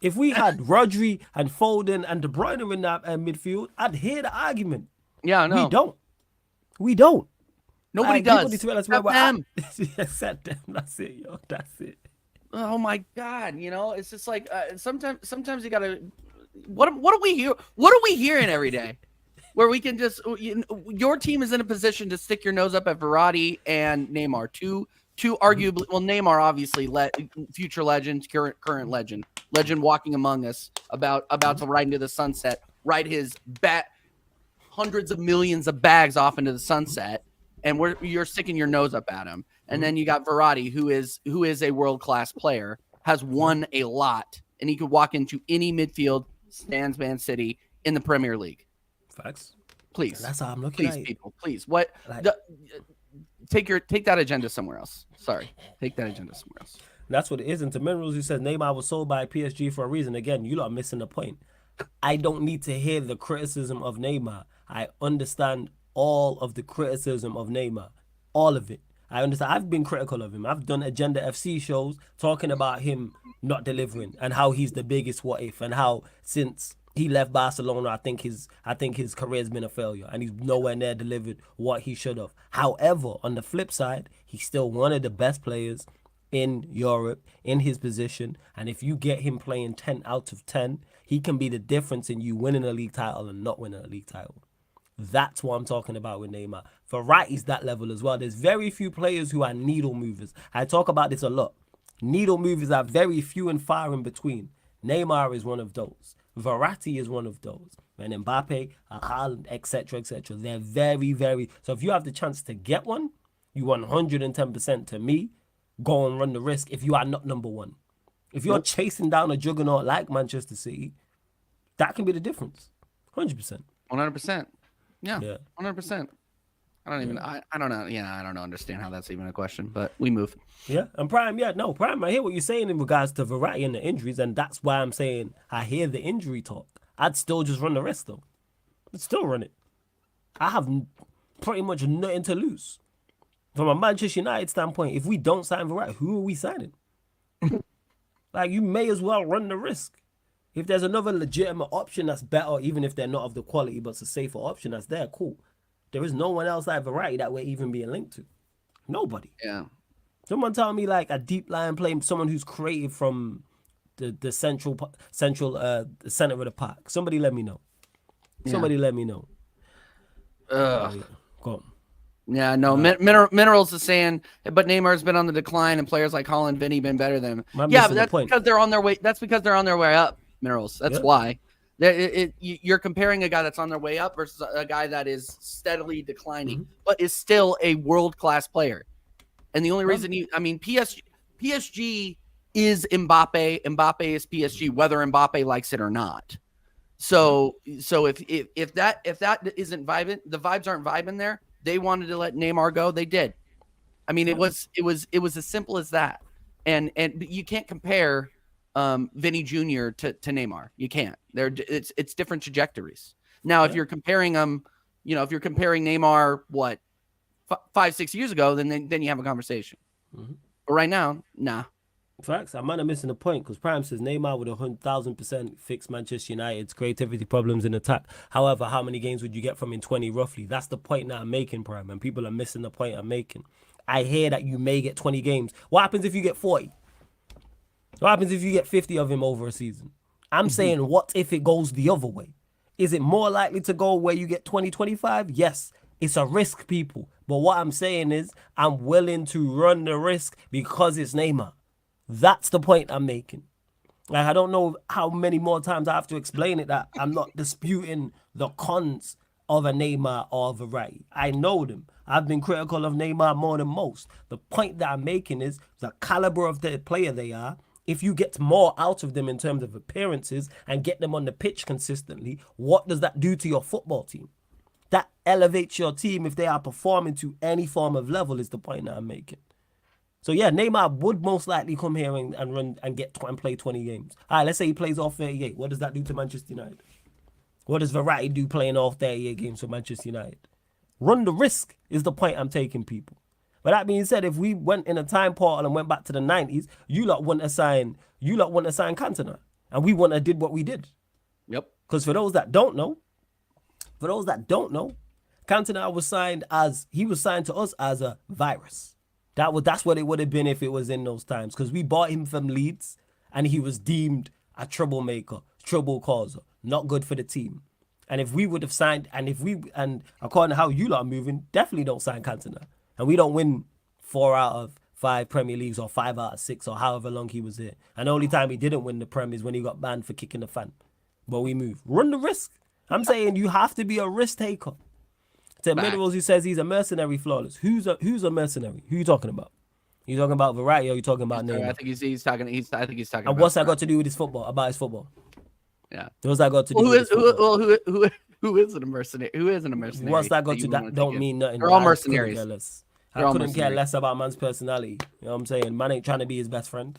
If we had Rodri and Foden and De Bruyne in our midfield, I'd hear the argument. Yeah, no. We don't. Nobody does. Except them. Except them. That's it, yo. That's it. Oh my God! It's just like sometimes you gotta. What do we hear? What are we hearing every day? Where we can just your team is in a position to stick your nose up at Verratti and Neymar, two arguably, well, Neymar obviously future legend, current legend walking among us, about to ride into the sunset, ride his hundreds of millions of bags off into the sunset, and you're sticking your nose up at him. And then you got Verratti, who is a world-class player, has won a lot, and he could walk into any midfield, stands Man City in the Premier League. Facts. Please. That's how I'm looking at it. People, please. What? Take that agenda somewhere else. Sorry. Take that agenda somewhere else. That's what it is. And to Minerals, who says Neymar was sold by PSG for a reason. Again, you lot are missing the point. I don't need to hear the criticism of Neymar. I understand all of the criticism of Neymar. All of it. I understand. I've been critical of him. I've done Agenda FC shows talking about him not delivering and how he's the biggest what if, and how since he left Barcelona, I think his career's been a failure and he's nowhere near delivered what he should have. However, on the flip side, he's still one of the best players in Europe in his position, and if you get him playing 10 out of 10, he can be the difference in you winning a league title and not winning a league title. That's what I'm talking about with Neymar. Verratti's that level as well. There's very few players who are needle movers. I talk about this a lot. Needle movers are very few and far in between. Neymar is one of those. Verratti is one of those. And Mbappe, Haaland, etc., etc. They're very, very... So if you have the chance to get one, you 110% to me, go and run the risk if you are not number one. If you're chasing down a juggernaut like Manchester City, that can be the difference. 100%. 100%. Yeah, 100%. I don't even. I don't know. Yeah, I don't understand how that's even a question. But we move. Yeah, and Prime. Yeah, no, Prime. I hear what you're saying in regards to Verratti and the injuries, and that's why I'm saying I hear the injury talk. I'd still just run the rest though. I'd still run it. I have pretty much nothing to lose. From a Manchester United standpoint, if we don't sign Verratti, who are we signing? Like, you may as well run the risk. If there's another legitimate option that's better, even if they're not of the quality, but it's a safer option that's there, cool. There is no one else like Verratti that we're even being linked to. Nobody. Yeah. Someone tell me like a deep line play, someone who's created from the central the center of the park. Somebody let me know. Somebody let me know. Go on. Yeah, no. Minerals is saying, but Neymar's been on the decline, and players like Haaland, Vinny been better than him. Yeah, but that's because they're on their way. That's because they're on their way up. Minerals. That's why. You're comparing a guy that's on their way up versus a guy that is steadily declining, but is still a world-class player. And the only reason PSG is Mbappe. Mbappe is PSG, whether Mbappe likes it or not. So if that isn't vibing, the vibes aren't vibing there. They wanted to let Neymar go. They did. I mean, it was as simple as that. And you can't compare Vinny Jr. to Neymar. You can't. It's different trajectories. Now, if you're comparing them, if you're comparing Neymar, 5-6 years ago, then you have a conversation. But right now, nah. Facts. I might have missing the point because Prime says Neymar would 1,000% fix Manchester United's creativity problems in attack. However, how many games would you get from in 20 roughly? That's the point that I'm making, Prime, and people are missing the point I'm making. I hear that you may get 20 games. What happens if you get 40? What happens if you get 50 of him over a season? I'm saying, what if it goes the other way? Is it more likely to go where you get 20, 25? Yes, it's a risk, people. But what I'm saying is I'm willing to run the risk because it's Neymar. That's the point I'm making. Like, I don't know how many more times I have to explain it that I'm not disputing the cons of a Neymar or Verratti. I know them. I've been critical of Neymar more than most. The point that I'm making is the caliber of the player they are. If you get more out of them in terms of appearances and get them on the pitch consistently, what does that do to your football team? That elevates your team if they are performing to any form of level is the point that I'm making. So yeah, Neymar would most likely come here and run and and play 20 games. All right, let's say he plays all 38. What does that do to Manchester United? What does Verratti do playing all 38 games for Manchester United? Run the risk is the point I'm taking, people. But that being said, if we went in a time portal and went back to the 90s, you lot wouldn't assign Cantona, and we wouldn't have did what we did. Yep. Because for those that don't know, Cantona was signed to us as a virus. That's what it would have been if it was in those times. Because we bought him from Leeds, and he was deemed a troublemaker, trouble causer, not good for the team. And if we would have signed, and according to how you lot are moving, definitely don't sign Cantona. And we don't win 4 out of 5 Premier Leagues or 5 out of 6 or however long he was there. And the only time he didn't win the Prem is when he got banned for kicking the fan. But we move. Run the risk. I'm saying you have to be a risk taker. To Minerals, who says he's a mercenary, Flawless. Who's a mercenary? Who you talking about? You talking about Verratti or you talking about Neymar? I think he's talking. I think he's talking. And what's that got to do with his football? About his football? Yeah. What's that got to do with his football? Who isn't a mercenary? Who isn't a mercenary? What's that got to do? That don't mean nothing. They're all mercenaries. I couldn't care less about man's personality. You know what I'm saying? Man ain't trying to be his best friend.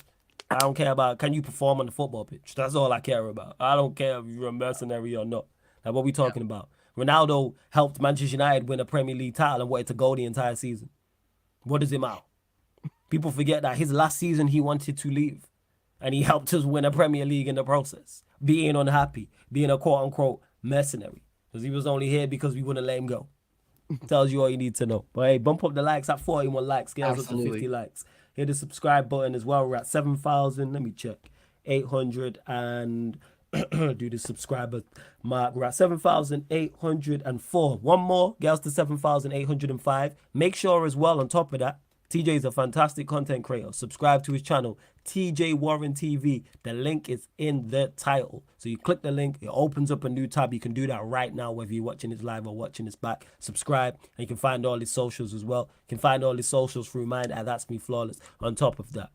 I don't care about, can you perform on the football pitch? That's all I care about. I don't care if you're a mercenary or not. Like, what we talking about? Ronaldo helped Manchester United win a Premier League title and wanted to go the entire season. What does it matter? People forget that his last season he wanted to leave. And he helped us win a Premier League in the process. Being unhappy. Being a quote-unquote mercenary. Because he was only here because we wouldn't let him go. Tells you all you need to know. But hey, bump up the likes at 41 likes. Get us up to 50 likes. Hit the subscribe button as well. We're at 7,000. Let me check. 800 and do the subscriber mark. We're at 7,804. One more. Get us to 7,805. Make sure as well, on top of that, TJ is a fantastic content creator. Subscribe to his channel, TJ Warren TV. The link is in the title. So you click the link, it opens up a new tab. You can do that right now, whether you're watching this live or watching this back. Subscribe, and you can find all his socials as well. You can find all his socials through mine, and that's me, Flawless. On top of that,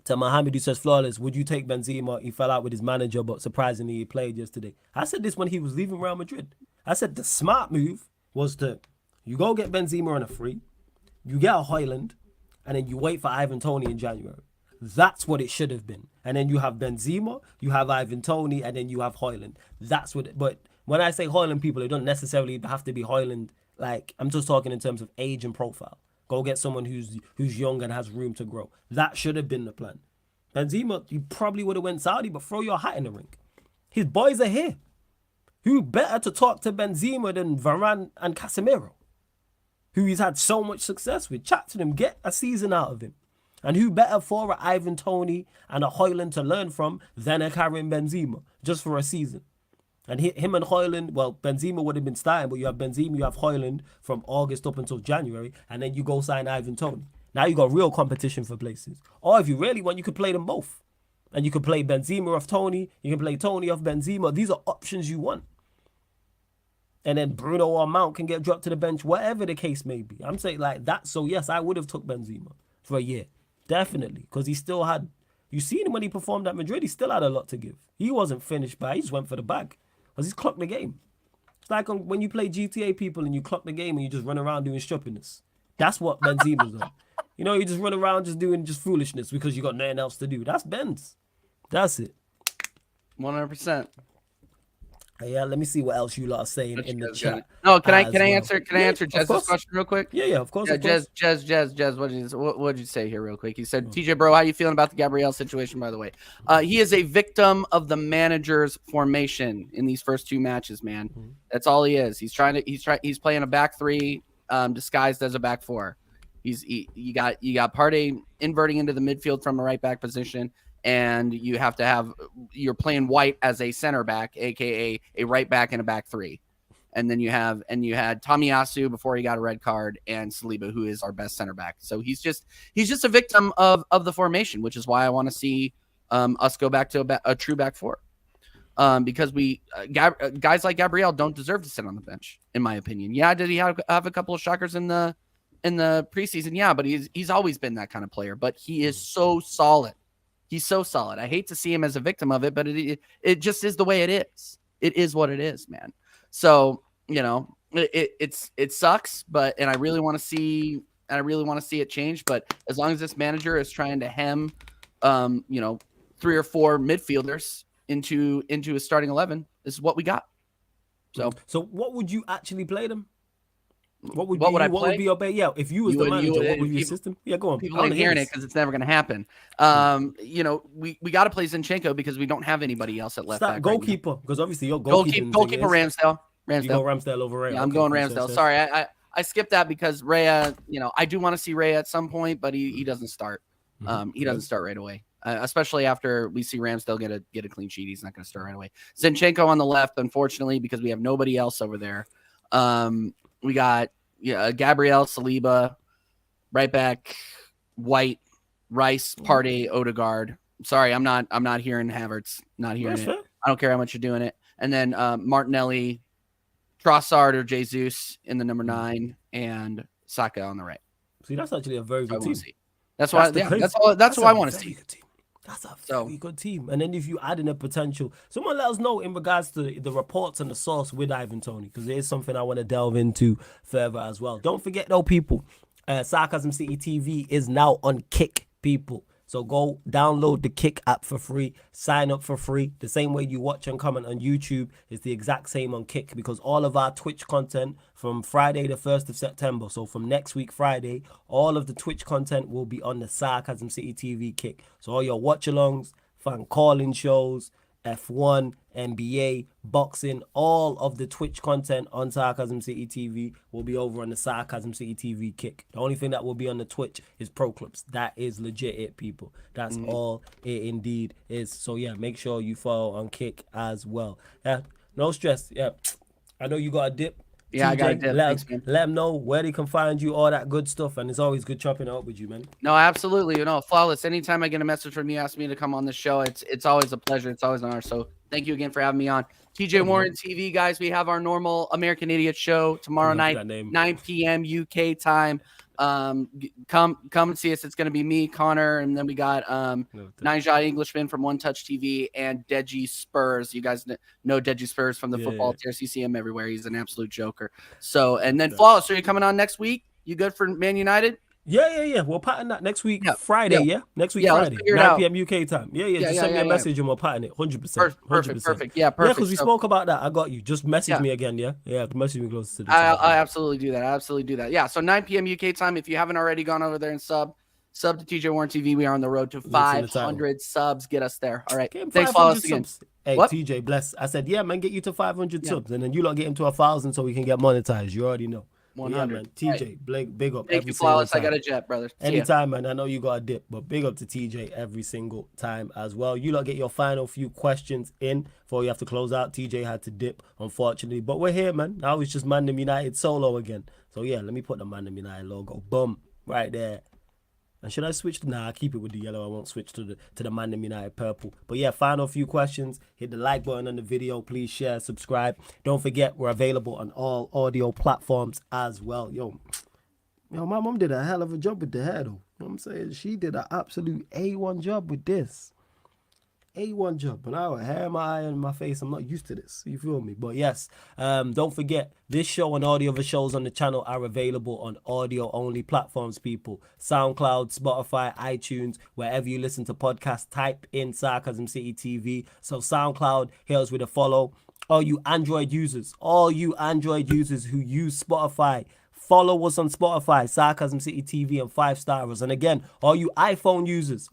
to Mohammed, who says, Flawless, would you take Benzema? He fell out with his manager, but surprisingly, he played yesterday. I said this when he was leaving Real Madrid. I said the smart move was to, you go get Benzema on a free, you get a Højlund, and then you wait for Ivan Toney in January. That's what it should have been. And then you have Benzema, you have Ivan Toney, and then you have Højlund. That's what it, but when I say Højlund, people, it don't necessarily have to be Højlund. Like, I'm just talking in terms of age and profile. Go get someone who's young and has room to grow. That should have been the plan. Benzema, you probably would have went Saudi, but throw your hat in the ring. His boys are here. Who better to talk to Benzema than Varane and Casemiro, who he's had so much success with? Chat to them, get a season out of him. And who better for an Ivan Toney and a Højlund to learn from than a Karim Benzema, just for a season? And him and Højlund, well, Benzema would have been starting, but you have Benzema, you have Højlund from August up until January, and then you go sign Ivan Toney. Now you got real competition for places. Or if you really want, you could play them both. And you could play Benzema off Toney, you can play Toney off Benzema. These are options you want. And then Bruno or Mount can get dropped to the bench, whatever the case may be. I'm saying like that. So yes, I would have took Benzema for a year. Definitely. Because he still had, you seen him when he performed at Madrid, he still had a lot to give. He wasn't finished by, he just went for the bag. Because he's clocked the game. It's like when you play GTA, people, and you clock the game and you just run around doing stupidness. That's what Benzema's on. You know, you just run around just doing foolishness because you got nothing else to do. That's Benz. That's it. 100%. Yeah, let me see what else you lot are saying in the chat. No, can I answer Jez's question real quick? Yeah, of course. Yeah, Jez, what did you say here real quick? He said, TJ, bro, how you feeling about the Gabriel situation, by the way? He is a victim of the manager's formation in these first 2 matches, man. That's all he is. He's he's playing a back 3 disguised as a back 4. You got Partey inverting into the midfield from a right back position, and you're playing White as a center back, aka a right back and a back 3. And then you had Tomiyasu before he got a red card, and Saliba, who is our best center back. So he's just a victim of the formation, which is why I want to see us go back to a true back 4. Because guys like Gabriel don't deserve to sit on the bench, in my opinion. Yeah, did he have a couple of shockers in the preseason? Yeah, but he's always been that kind of player. But he is so solid. He's so solid. I hate to see him as a victim of it, but it just is the way it is. It is what it is, man. So, you know, it sucks, and I really want to see and I really want to see it change. But as long as this manager is trying to hem, 3 or 4 midfielders into a starting 11, this is what we got. So what would you actually play them? What would I what would be your bet? Yeah, if you was the manager, what would be your system? Yeah, go on. People ain't hearing it because it's never going to happen. We got to play Zinchenko because we don't have anybody else at left back. Goalkeeper, because obviously your goalkeeper Ramsdale. You go Ramsdale over Ray. Yeah, I'm going Ramsdale. Sorry, I skipped that because Raya. I do want to see Raya at some point, but he doesn't start. He doesn't start right away. Especially after we see Ramsdale get a clean sheet, he's not going to start right away. Zinchenko on the left, unfortunately, because we have nobody else over there. We got Gabriel, Saliba, right back, White, Rice, Partey, Odegaard. Sorry, I'm not hearing Havertz. Not hearing it. I don't care how much you're doing it. And then Martinelli, Trossard or Jesus in the number 9, and Saka on the right. See, that's actually a very good team. That's why I want to see. That's a very good team. And then if you add in a potential, someone let us know in regards to the reports and the source with Ivan Toney, because there is something I want to delve into further as well. Don't forget though, people, Sarcasm City TV is now on Kick, people. So go download the Kick app for free, sign up for free. The same way you watch and comment on YouTube is the exact same on Kick, because all of our Twitch content from Friday the 1st of September, so from next week Friday, all of the Twitch content will be on the Sarcasm City TV Kick. So all your watch-alongs, fan calling shows, F1, NBA, boxing, all of the Twitch content on Sarcasm City TV will be over on the Sarcasm City TV Kick. The only thing that will be on the Twitch is Pro Clips. That is legit it, people. That's all it indeed is. So yeah, make sure you follow on Kick as well. Yeah, no stress. Yeah, I know you got a dip. Yeah, TJ, I got a dip. Thanks, man. Let them know where they can find you, all that good stuff. And it's always good chopping it up with you, man. No, absolutely. Flawless. Anytime I get a message from you, ask me to come on the show. It's always a pleasure. It's always an honor. So thank you again for having me on. TJ Warren TV, guys. We have our normal American Idiot show tomorrow night, 9 p.m. UK time. Come and see us. It's going to be me, Connor, and then we got Nine Shot Englishman from One Touch TV and Deji Spurs. You guys know Deji Spurs from the football tears. You see him everywhere. He's an absolute joker. So, and then Flawless. Are you coming on next week? You good for Man United? Yeah. We'll pattern that next week, Friday, Next week, Friday, 9 p.m. UK time. Just send me a message and we'll pattern it, 100%. Perfect. Yeah, perfect. Because we spoke about that. I got you. Just message me again, yeah? Yeah, message me close to the time. I absolutely do that. Yeah, so 9 p.m. UK time. If you haven't already gone over there and sub to TJ Warren TV. We are on the road to 500 subs. Get us there. All right. Thanks, Flawless, again. Hey, what? TJ, bless. I said, yeah, man, get you to 500 subs. And then you lot get him to 1,000 so we can get monetized. You already know. 100. Yeah, man. TJ, right. Big up. Thank you, Flawless. I got a jet, brother. Anytime, man. I know you got a dip, but big up to TJ every single time as well. You lot get your final few questions in before you have to close out. TJ had to dip, unfortunately. But we're here, man. Now it's just Man Them United solo again. So, yeah, let me put the Man Them United logo. Boom. Right there. And should I switch to... Nah, I'll keep it with the yellow. I won't switch to the Man Them United purple. But yeah, final few questions. Hit the like button on the video. Please share, subscribe. Don't forget, we're available on all audio platforms as well. Yo, my mom did a hell of a job with the hair, though. You know what I'm saying? She did an absolute A1 job with this. A1 job. And I have hair in my eye and my face. I'm not used to this. You feel me? But yes, don't forget, this show and all the other shows on the channel are available on audio-only platforms, people. SoundCloud, Spotify, iTunes, wherever you listen to podcasts, type in Sarcasm City TV. So SoundCloud, hit us with a follow. All you Android users who use Spotify, follow us on Spotify, Sarcasm City TV, and 5-star us. And again, all you iPhone users,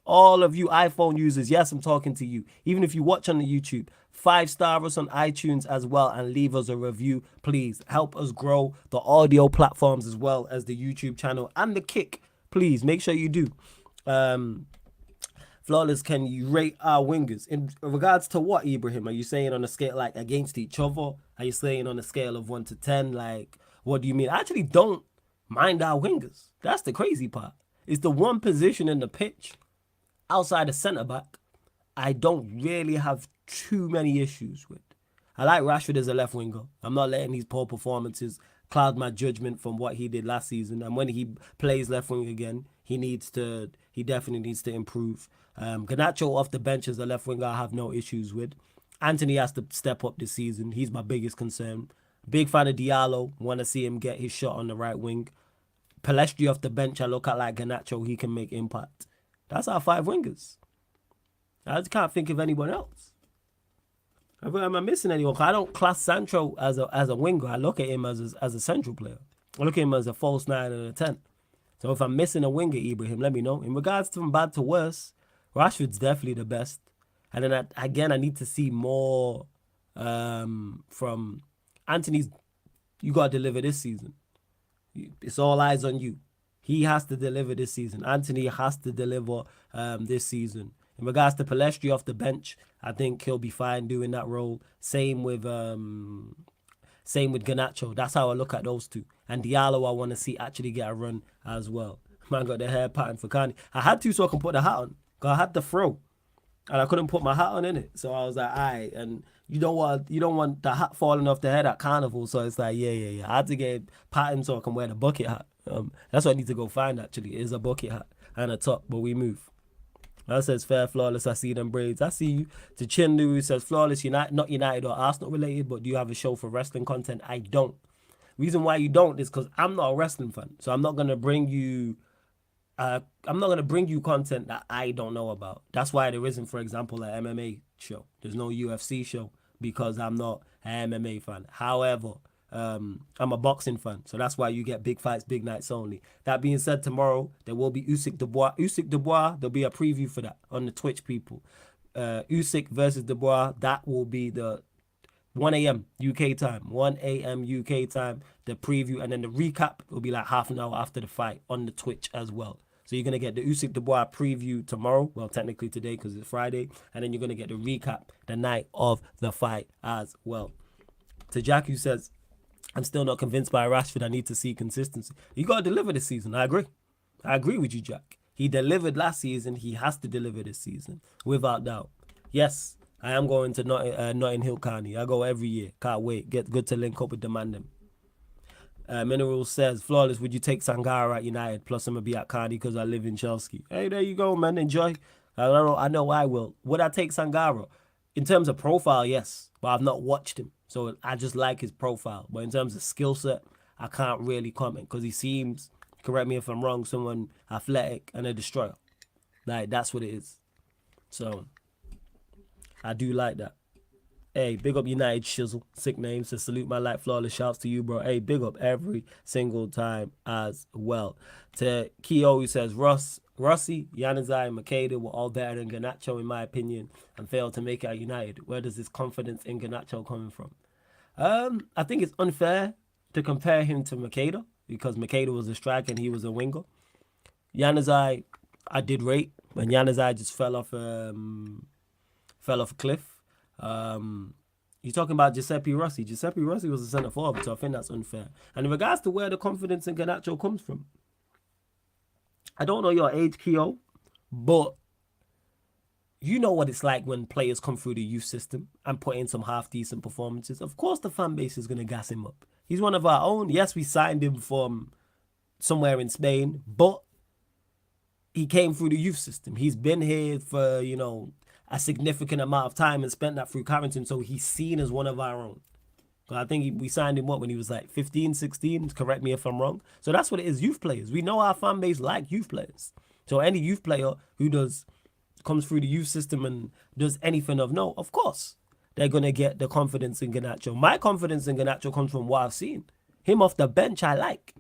yes, I'm talking to you. Even if you watch on the YouTube, 5-star us on iTunes as well and leave us a review. Please help us grow the audio platforms as well as the YouTube channel and the Kick. Please make sure you do. Flawless, can you rate our wingers? In regards to what, Ibrahim? Are you saying on a scale like against each other? Are you saying on a scale of 1 to 10? Like, what do you mean? I actually don't mind our wingers. That's the crazy part. It's the one position in the pitch outside of centre back I don't really have too many issues with. I like Rashford as a left winger. I'm not letting these poor performances cloud my judgment from what he did last season. And when he plays left wing again, he definitely needs to improve. Garnacho off the bench as a left winger, I have no issues with. Anthony has to step up this season. He's my biggest concern. Big fan of Diallo. Want to see him get his shot on the right wing. Palestri off the bench, I look at like Garnacho, he can make impact. That's our 5 wingers. I just can't think of anyone else. Am I missing anyone? I don't class Sancho as a winger. I look at him as a central player. I look at him as a false 9 and a 10. So if I'm missing a winger, Ibrahim, let me know. In regards to from bad to worse, Rashford's definitely the best. And then I need to see more from Anthony's. You got to deliver this season. It's all eyes on you. He has to deliver this season. Anthony has to deliver this season. In regards to Palestri off the bench, I think he'll be fine doing that role. Same with Garnacho. That's how I look at those two. And Diallo, I want to see actually get a run as well. Man got the hair pattern for Kanye. I had to so I can put the hat on. Because I had the throw. And I couldn't put my hat on in it. So I was like, all right. And you don't want the hat falling off the head at Carnival. So it's like, yeah. I had to get pattern so I can wear the bucket hat. That's what I need to go find actually, is a bucket hat and a top. But we move. That says fair, flawless. I see them braids. I see you. To Chindu, who says flawless, not United or Arsenal related, but do you have a show for wrestling content? I don't. Reason why you don't is because I'm not a wrestling fan, so I'm not gonna bring you. I'm not gonna bring you content that I don't know about. That's why there isn't, for example, an MMA show. There's no UFC show because I'm not an MMA fan. However, I'm a boxing fan, so that's why you get big fights, big nights only. That being said, tomorrow there will be Usyk Dubois. There'll be a preview for that on the Twitch, people. Usyk versus Dubois. That will be the 1 a.m. UK time. 1 a.m. UK time. The preview, and then the recap will be like half an hour after the fight on the Twitch as well. So you're gonna get the Usyk Dubois preview tomorrow. Well, technically today because it's Friday, and then you're gonna get the recap the night of the fight as well. To Jack, who says, I'm still not convinced by Rashford. I need to see consistency. You got to deliver this season. I agree with you, Jack. He delivered last season. He has to deliver this season, without doubt. Yes, I am going to Notting Hill County. I go every year. Can't wait. Get good to link up with the man. Mineral says, flawless, would you take Sangara at United? Plus, I'm going to be at Cardi because I live in Chelsea. Hey, there you go, man. Enjoy. I know I will. Would I take Sangara? In terms of profile, yes. But I've not watched him. So I just like his profile. But in terms of skill set, I can't really comment because he seems, correct me if I'm wrong, someone athletic and a destroyer. Like, that's what it is. So, I do like that. Hey, big up United Shizzle. Sick name. Says, salute my light flawless. Shouts to you, bro. Hey, big up every single time as well. To Keo, who says, Rossi, Januzaj, and Makeda were all better than Garnacho, in my opinion, and failed to make it at United. Where does this confidence in Garnacho coming from? I think it's unfair to compare him to Makeda because Makeda was a striker and he was a winger. Januzaj, I did rate, but Januzaj just fell off a cliff. You're talking about Giuseppe Rossi. Giuseppe Rossi was a centre forward, so I think that's unfair. And in regards to where the confidence in Garnacho comes from, I don't know your age, Keo, but you know what it's like when players come through the youth system and put in some half-decent performances. Of course the fan base is going to gas him up. He's one of our own. Yes, we signed him from somewhere in Spain, but he came through the youth system. He's been here for, a significant amount of time and spent that through Carrington, so he's seen as one of our own. I think we signed him when he was like 15, 16, correct me if I'm wrong. So that's what it is, youth players. We know our fan base like youth players. So any youth player who comes through the youth system and does anything of note, of course, they're going to get the confidence in Garnacho. My confidence in Garnacho comes from what I've seen. Him off the bench, I like.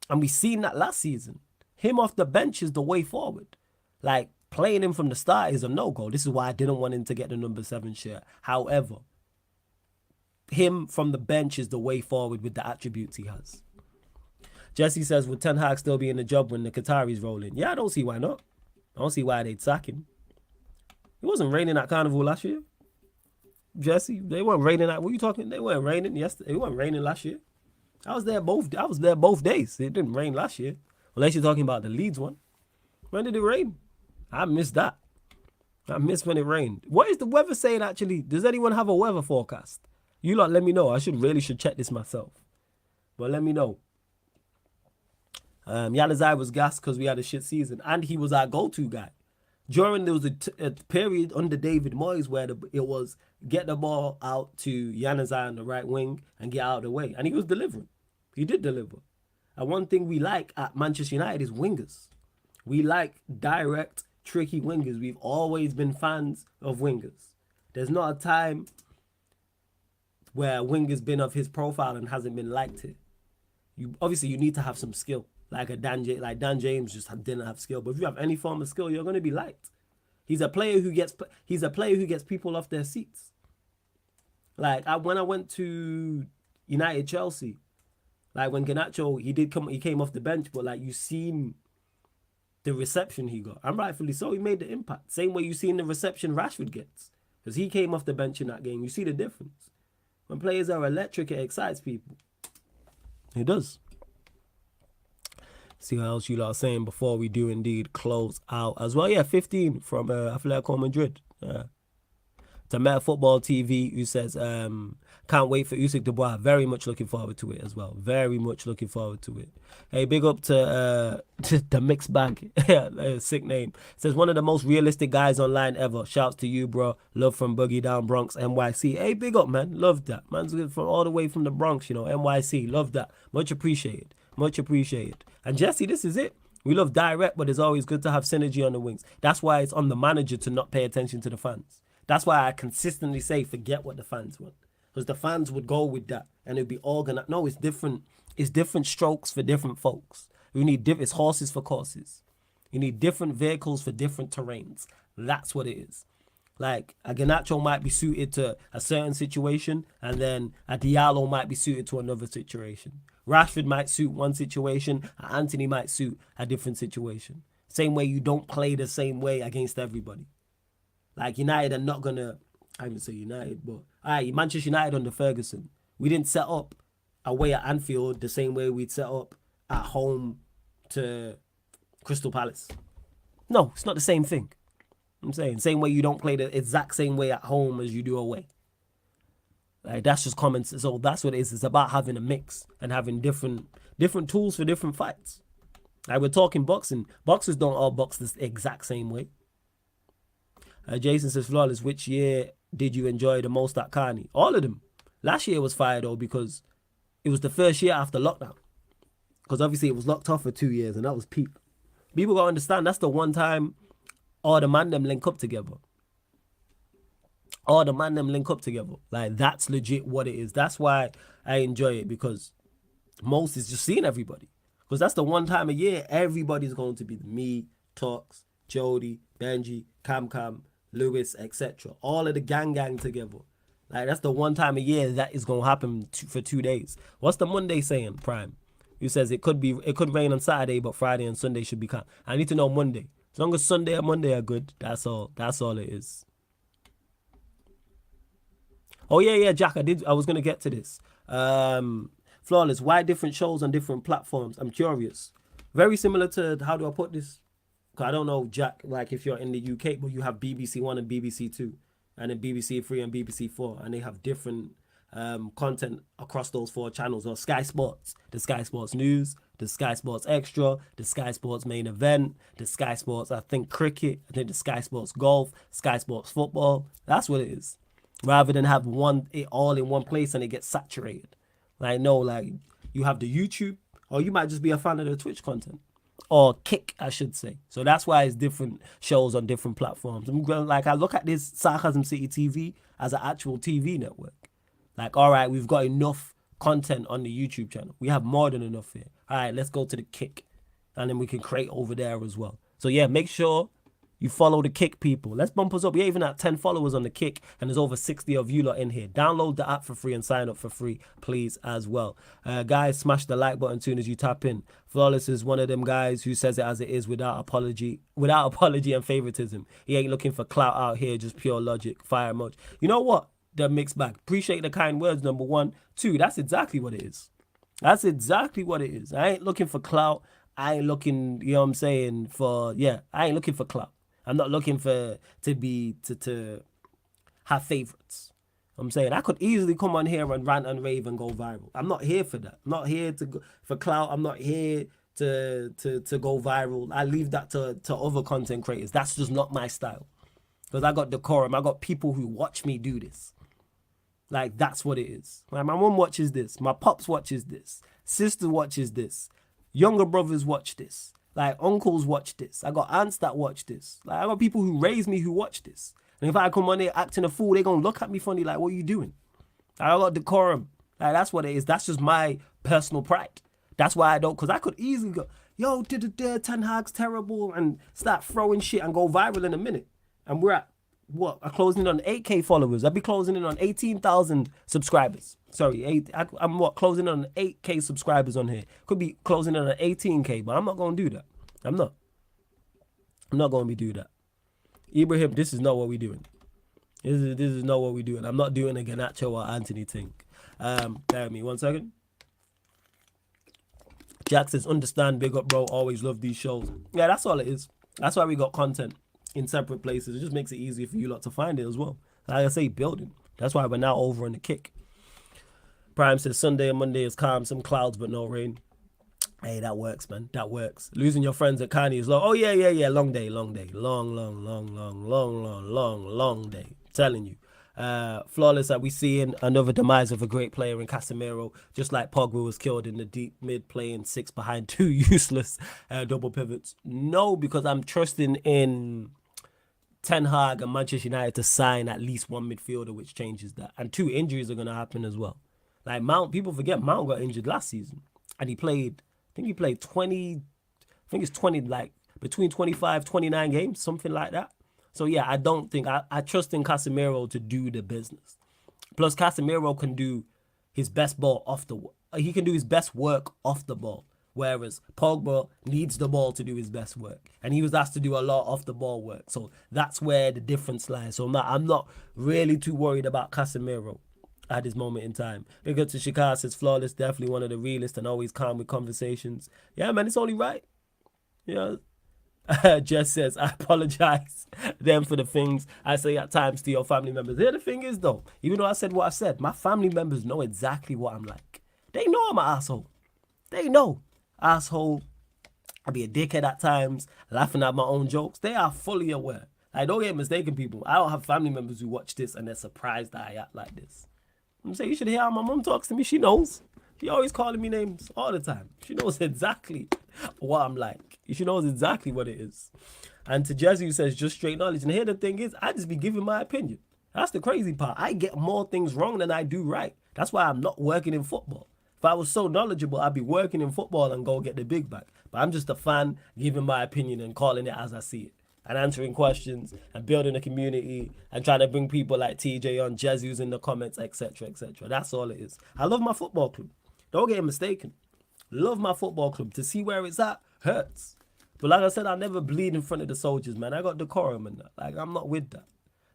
And we seen that last season. Him off the bench is the way forward. Like, playing him from the start is a no-go. This is why I didn't want him to get the number 7 shirt. However, him from the bench is the way forward with the attributes he has. Jesse says, would Ten Hag still be in the job when the Qataris roll in? Yeah, I don't see why not. I don't see why they'd sack him. It wasn't raining at Carnival last year. Jesse, they weren't raining at, what are you talking? They weren't raining yesterday. It wasn't raining last year. I was there both days. It didn't rain last year. Unless you're talking about the Leeds one. When did it rain? I missed that. I missed when it rained. What is the weather saying actually? Does anyone have a weather forecast? You lot let me know. I should check this myself. But let me know. Januzaj was gassed because we had a shit season. And he was our go-to guy. There was a period under David Moyes where it was get the ball out to Januzaj on the right wing and get out of the way. And he was delivering. He did deliver. And one thing we like at Manchester United is wingers. We like direct, tricky wingers. We've always been fans of wingers. There's not a time where a winger's been of his profile and hasn't been liked here. Obviously you need to have some skill. Like Dan James just didn't have skill. But if you have any form of skill, you're going to be liked. He's a player who gets people off their seats. Like when I went to United Chelsea, like when Garnacho, he came off the bench, but like you seen the reception he got. And rightfully so, he made the impact. Same way you seen the reception Rashford gets. Because he came off the bench in that game. You see the difference. When players are electric, it excites people. It does. See what else you lot are saying before we do indeed close out as well. Yeah, 15 from Atletico Madrid. To Meta Football TV, who says, can't wait for Usyk Dubois. Very much looking forward to it as well. Very much looking forward to it. Hey, big up to the mixed bag. Sick name. Says, one of the most realistic guys online ever. Shouts to you, bro. Love from Boogie Down Bronx, NYC. Hey, big up, man. Love that. Man's from all the way from the Bronx, NYC. Love that. Much appreciated. Much appreciated. And Jesse, this is it. We love direct, but it's always good to have synergy on the wings. That's why it's on the manager to not pay attention to the fans. That's why I consistently say forget what the fans want. Because the fans would go with that and it'd be organized. No, it's different. It's different strokes for different folks. You need it's horses for courses. You need different vehicles for different terrains. That's what it is. Like a Garnacho might be suited to a certain situation and then a Diallo might be suited to another situation. Rashford might suit one situation, Anthony might suit a different situation. Same way you don't play the same way against everybody. Like United are not going to, I wouldn't say United, but Manchester United under Ferguson. We didn't set up away at Anfield the same way we'd set up at home to Crystal Palace. No, it's not the same thing. I'm saying, same way you don't play the exact same way at home as you do away. Like that's just common sense. So that's what it is. It's about having a mix and having different tools for different fights. Like we're talking boxing. Boxers don't all box the exact same way. Jason says, Flawless, which year did you enjoy the most at Carney? All of them. Last year was fire though because it was the first year after lockdown. Because obviously it was locked off for 2 years and that was peak. People gotta understand that's the one time all the man them link up together. All the man them link up together. Like that's legit what it is. That's why I enjoy it because most is just seeing everybody. Because that's the one time a year everybody's going to be me, Talks, Jody, Benji, Cam, Lewis, etc. All of the gang together. Like that's the one time a year that is gonna happen for 2 days. What's the Monday saying, Prime? Who says it could rain on Saturday, but Friday and Sunday should be calm. I need to know Monday. As long as Sunday and Monday are good, that's all. That's all it is. Oh yeah, Jack. I was gonna get to this. Flawless. Why different shows on different platforms? I'm curious. Very similar to how do I put this? I don't know, Jack, like if you're in the UK, but you have BBC One and BBC Two, and then BBC Three and BBC Four, and they have different content across those 4 channels. Or Sky Sports, the Sky Sports News, the Sky Sports Extra, the Sky Sports Main Event, the Sky Sports, I think, Cricket, I think the Sky Sports Golf, Sky Sports Football. That's what it is. Rather than have it all in one place and it gets saturated. Like, no, like, you have the YouTube, or you might just be a fan of the Twitch content. Or Kick, I should say. So that's why it's different shows on different platforms. Like, I look at this Sarcasm City TV as an actual TV network. Like, all right, we've got enough content on the YouTube channel. We have more than enough here. All right, let's go to the Kick. And then we can create over there as well. So, yeah, make sure you follow the Kick, people. Let's bump us up. We're even at 10 followers on the Kick, and there's over 60 of you lot in here. Download the app for free and sign up for free, please, as well. Guys, smash the like button as soon as you tap in. Flawless is one of them guys who says it as it is without apology and favoritism. He ain't looking for clout out here, just pure logic. Fire much. You know what? The mixed bag. Appreciate the kind words, number 1. 2, that's exactly what it is. That's exactly what it is. I ain't looking for clout. I ain't looking, I ain't looking for clout. I'm not looking to have favorites. I'm saying I could easily come on here and rant and rave and go viral. I'm not here for that. I'm not here for clout. I'm not here to go viral. I leave that to other content creators. That's just not my style. Because I got decorum. I got people who watch me do this. Like, that's what it is. Like, my mom watches this. My pops watches this. Sister watches this. Younger brothers watch this. Like, uncles watch this. I got aunts that watch this. Like, I got people who raised me who watch this. And if I come on there acting a fool, they gonna look at me funny like, what are you doing? I got decorum. Like, that's what it is. That's just my personal pride. That's why I don't, because I could easily go, yo, Ten Hag's terrible, and start throwing shit and go viral in a minute. And we're at, what, I'm closing in on 8K followers. I'd be closing in on 18,000 subscribers. Sorry, I'm closing in on 8K subscribers on here. Could be closing in on 18K, but I'm not going to do that. I'm not going to do that. Ibrahim, this is not what we're doing. This is not what we're doing. I'm not doing a Ganacho or Anthony thing. Bear with me 1 second. Jack says, understand, big up, bro. Always love these shows. Yeah, that's all it is. That's why we got content in separate places. It just makes it easier for you lot to find it as well. Like I say, building. That's why we're now over on the kick. Prime says, Sunday and Monday is calm. Some clouds, but no rain. Hey, that works, man. That works. Losing your friends at Kanye is long. Oh, yeah. Long day. Long day. Long day. I'm telling you. Flawless that we seeing another demise of a great player in Casemiro, just like Pogba was killed in the deep mid playing 6 behind 2 useless double pivots. No, because I'm trusting in Ten Hag and Manchester United to sign at least one midfielder, which changes that. And 2 injuries are going to happen as well. Like Mount, people forget Mount got injured last season, and he played 20, I think it's 20, like between 25, 29 games, something like that. So yeah, I don't think, I trust in Casemiro to do the business. Plus Casemiro can do his best ball off the, he can do his best work off the ball. Whereas Pogba needs the ball to do his best work. And he was asked to do a lot off the ball work. So that's where the difference lies. So I'm not really too worried about Casemiro at this moment in time. Big up to Shikar says, Flawless, definitely one of the realest and always calm with conversations. Yeah, man, it's only right. Yeah. Jess says, I apologize then for the things I say at times to your family members. Here the thing is though, even though I said what I said, my family members know exactly what I'm like. They know I'm an asshole. They know. Asshole. I be a dickhead at times, laughing at my own jokes. They are fully aware. Like, don't get mistaken, people. I don't have family members who watch this and they're surprised that I act like this. I'm saying, you should hear how my mom talks to me. She knows. She always calling me names all the time. She knows exactly what I'm like. She knows exactly what it is. And to Jesse, who says, just straight knowledge. And here the thing is, I just be giving my opinion. That's the crazy part. I get more things wrong than I do right. That's why I'm not working in football. If I was so knowledgeable, I'd be working in football and go get the big bag. But I'm just a fan giving my opinion and calling it as I see it. And answering questions and building a community and trying to bring people like TJ on, Jezus in the comments, etc., etc. That's all it is. I love my football club. Don't get mistaken. Love my football club. To see where it's at hurts. But like I said, I never bleed in front of the soldiers, man. I got decorum and that. Like, I'm not with that.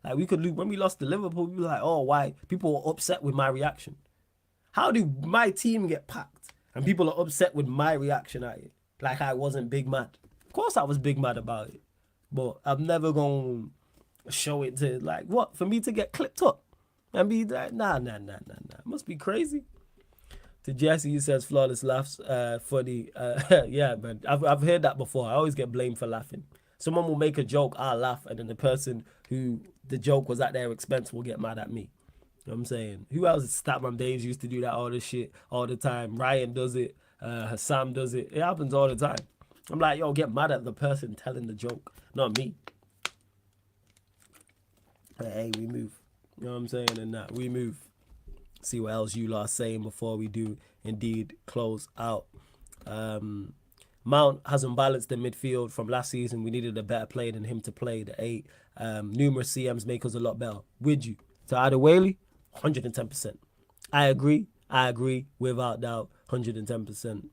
Like, we could lose. When we lost to Liverpool, we were like, oh, why? People were upset with my reaction. How did my team get packed and people are upset with my reaction at it? Like I wasn't big mad. Of course I was big mad about it. But I'm never going to show it to, like, what? For me to get clipped up and be like, nah. It must be crazy. To Jesse, he says, Flawless laughs, funny. Yeah, man. I've heard that before. I always get blamed for laughing. Someone will make a joke, I'll laugh, and then the person who the joke was at their expense will get mad at me. You know what I'm saying? Who else? Statman Daves used to do that all this shit all the time. Ryan does it. Hassam does it. It happens all the time. I'm like, yo, get mad at the person telling the joke, not me. But hey, we move. You know what I'm saying? And that we move. See what else you lot are saying before we do indeed close out. Mount hasn't balanced the midfield from last season. We needed a better player than him to play the 8. Numerous CMs make us a lot better. Would you? To Adewale, 110%. I agree without doubt, 110%.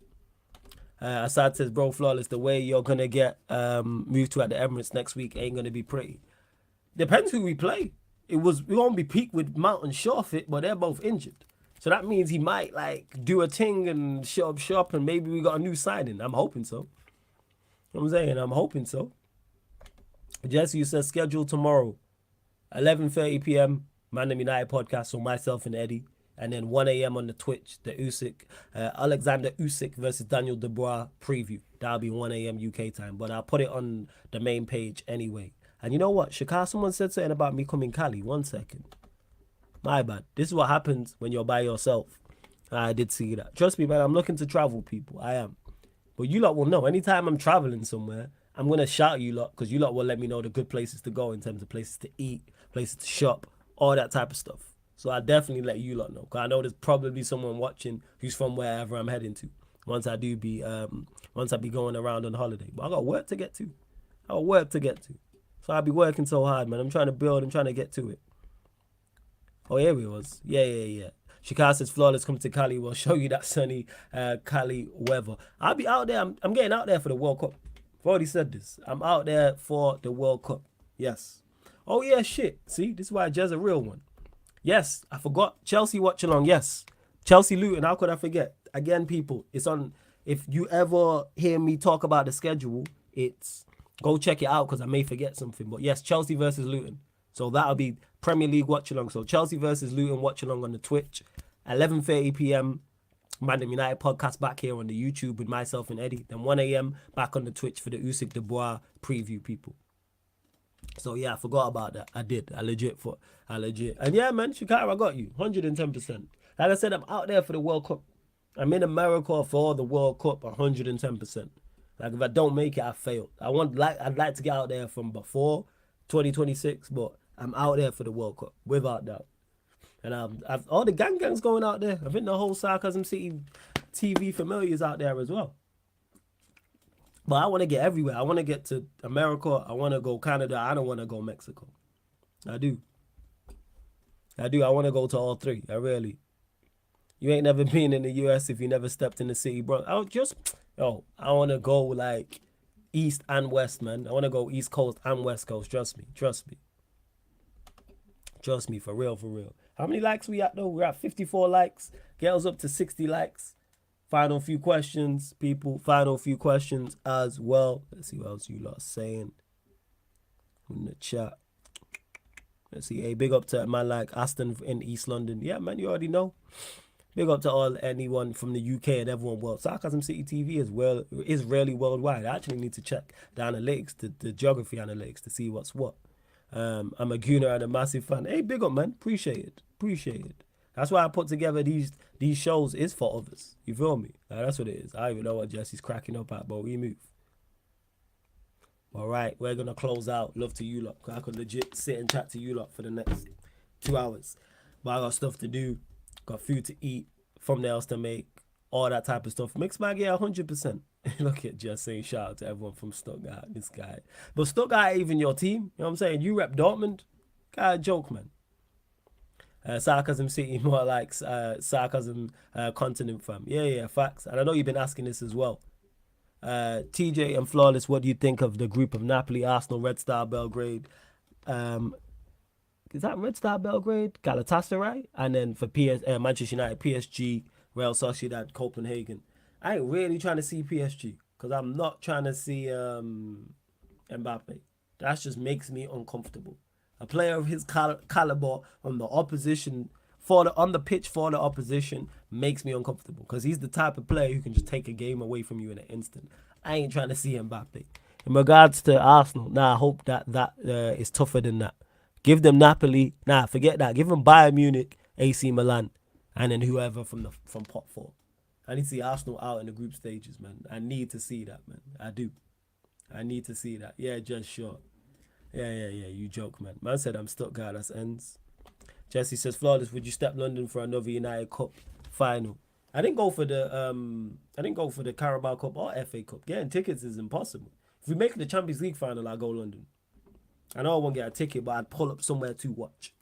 Assad says, bro, Flawless, the way you're going to get moved to at the Emirates next week ain't going to be pretty. Depends who we play. We won't be peaked with Mount and Shawfit, but they're both injured. So that means he might, like, do a thing and show up shop and maybe we got a new signing. I'm hoping so. You know what I'm saying? I'm hoping so. Jesse, you said schedule tomorrow, 11:30 p.m., Mandem United podcast, so myself and Eddie. And then 1 a.m. on the Twitch, the Usyk, Alexander Usyk versus Daniel Dubois preview. That'll be 1 a.m. UK time, but I'll put it on the main page anyway. And you know what? Shakar, someone said something about me coming Cali. 1 second. My bad. This is what happens when you're by yourself. I did see that. Trust me, man, I'm looking to travel, people. I am. But you lot will know. Anytime I'm traveling somewhere, I'm going to shout you lot because you lot will let me know the good places to go in terms of places to eat, places to shop, all that type of stuff. So I definitely let you lot know because I know there's probably someone watching who's from wherever I'm heading to. Once I be going around on holiday. But I got work to get to. So I'll be working so hard, man. I'm trying to build. I'm trying to get to it. Oh, here we was. Yeah. Shikar says, Flawless, come to Cali. We'll show you that sunny Cali weather. I'll be out there. I'm getting out there for the World Cup. I've already said this. I'm out there for the World Cup. Yes. Oh, yeah, shit. See, this is why Jez a real one. Yes, I forgot. Chelsea watch along. Yes. Chelsea Luton. How could I forget? Again, people, it's on. If you ever hear me talk about the schedule, it's go check it out because I may forget something. But yes, Chelsea versus Luton. So that'll be Premier League watch along. So Chelsea versus Luton watch along on the Twitch. 11:30 p.m. Mandem United podcast back here on the YouTube with myself and Eddie. Then 1 a.m. back on the Twitch for the Usyk Dubois preview, people. So yeah, I forgot about that. I did. I legit. And yeah, man, Shikara, I got you. 110%. Like I said, I'm out there for the World Cup. I'm in America for the World Cup 110%. Like if I don't make it, I failed. I'd like to get out there from before 2026, but I'm out there for the World Cup, without doubt. And I've all the gangs going out there. I think the whole Sarcasm City TV familiars out there as well. But I want to get everywhere. I want to get to America. I want to go Canada. I don't want to go Mexico. I do. I want to go to all three. I really. You ain't never been in the US if you never stepped in the city, bro. I want to go like East and West, man. I want to go East Coast and West Coast. Trust me, for real. How many likes we at though? We're at 54 likes. Get us up to 60 likes. Final few questions, people. Final few questions as well. Let's see what else you lot are saying in the chat. Let's see. Hey, big up to a man like Aston in East London. Yeah, man, you already know. Big up to anyone from the UK and everyone world. Sarcasm City TV is really worldwide. I actually need to check the analytics, the geography analytics to see what's what. I'm a gooner and a massive fan. Hey, big up, man. Appreciate it. That's why I put together these shows is for others. You feel me? That's what it is. I don't even know what Jesse's cracking up at, but we move. All right, we're going to close out. Love to you lot. I could legit sit and chat to you lot for the next 2 hours. But I got stuff to do. Got food to eat, thumbnails to make, all that type of stuff. Mixed bag, yeah, 100%. Look at just saying shout out to everyone from Stuttgart, this guy. But Stuttgart even your team, you know what I'm saying? You rep Dortmund. Guy, joke, man. Sarcasm City, more like Sarcasm Continent, fam. Yeah, facts. And I know you've been asking this as well. TJ and Flawless, what do you think of the group of Napoli, Arsenal, Red Star Belgrade? Is that Red Star Belgrade? Galatasaray? And then for Manchester United, PSG, Real Sociedad, Copenhagen. I ain't really trying to see PSG because I'm not trying to see Mbappe. That just makes me uncomfortable. A player of his caliber on the opposition, on the pitch for the opposition, makes me uncomfortable because he's the type of player who can just take a game away from you in an instant. I ain't trying to see Mbappe. In regards to Arsenal, I hope that is tougher than that. Give them Napoli. Forget that. Give them Bayern Munich, AC Milan, and then whoever from pot 4. I need to see Arsenal out in the group stages, man. I need to see that, man. I do. I need to see that. Yeah, just sure. Yeah. You joke, man. Man said I'm Stuttgart. That's ends. Jesse says, Flawless, would you step London for another United Cup final? I didn't go for the Carabao Cup or FA Cup. Getting tickets is impossible. If we make the Champions League final, I'll go London. I know I won't get a ticket, but I'd pull up somewhere to watch.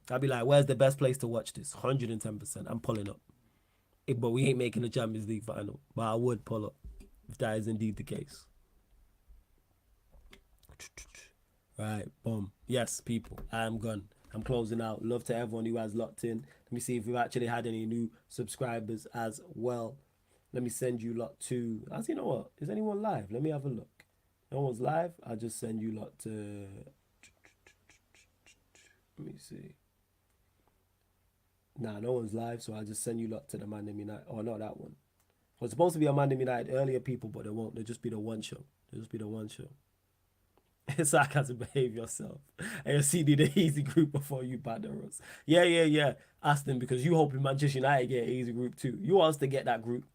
I'd be like, where's the best place to watch this? 110%. I'm pulling up. But we ain't making the Champions League final. But I would pull up if that is indeed the case. Right, boom. Yes, people, I am gone. I'm closing out. Love to everyone who has locked in. Let me see if we've actually had any new subscribers as well. Let me send you lot to... You know what? Is anyone live? Let me have a look. No one's live. I'll just send you lot to... Let me see. Nah, no one's live, so I'll just send you lot to the Mandem United. Oh, not that one. Well, it's supposed to be a Mandem United earlier, people, but they won't. They'll just be the one show. Sarcasm, behave yourself. And CD the easy group before you batter us. Yeah. Aston, because you hoping Manchester United get an easy group too. You want us to get that group.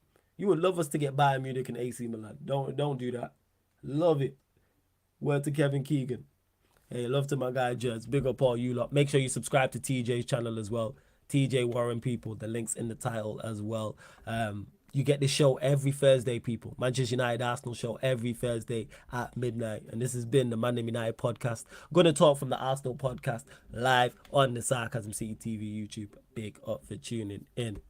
You would love us to get Bayern Munich and AC Milan. Don't do that. Love it. Word to Kevin Keegan. Hey, love to my guy Jez. Big up all you lot. Make sure you subscribe to TJ's channel as well. TJ Warren people. The link's in the title as well. You get this show every Thursday, people. Manchester United Arsenal show every Thursday at midnight. And this has been the Man United podcast. Gonna talk from the Arsenal podcast live on the Sarcasm City TV YouTube. Big up for tuning in.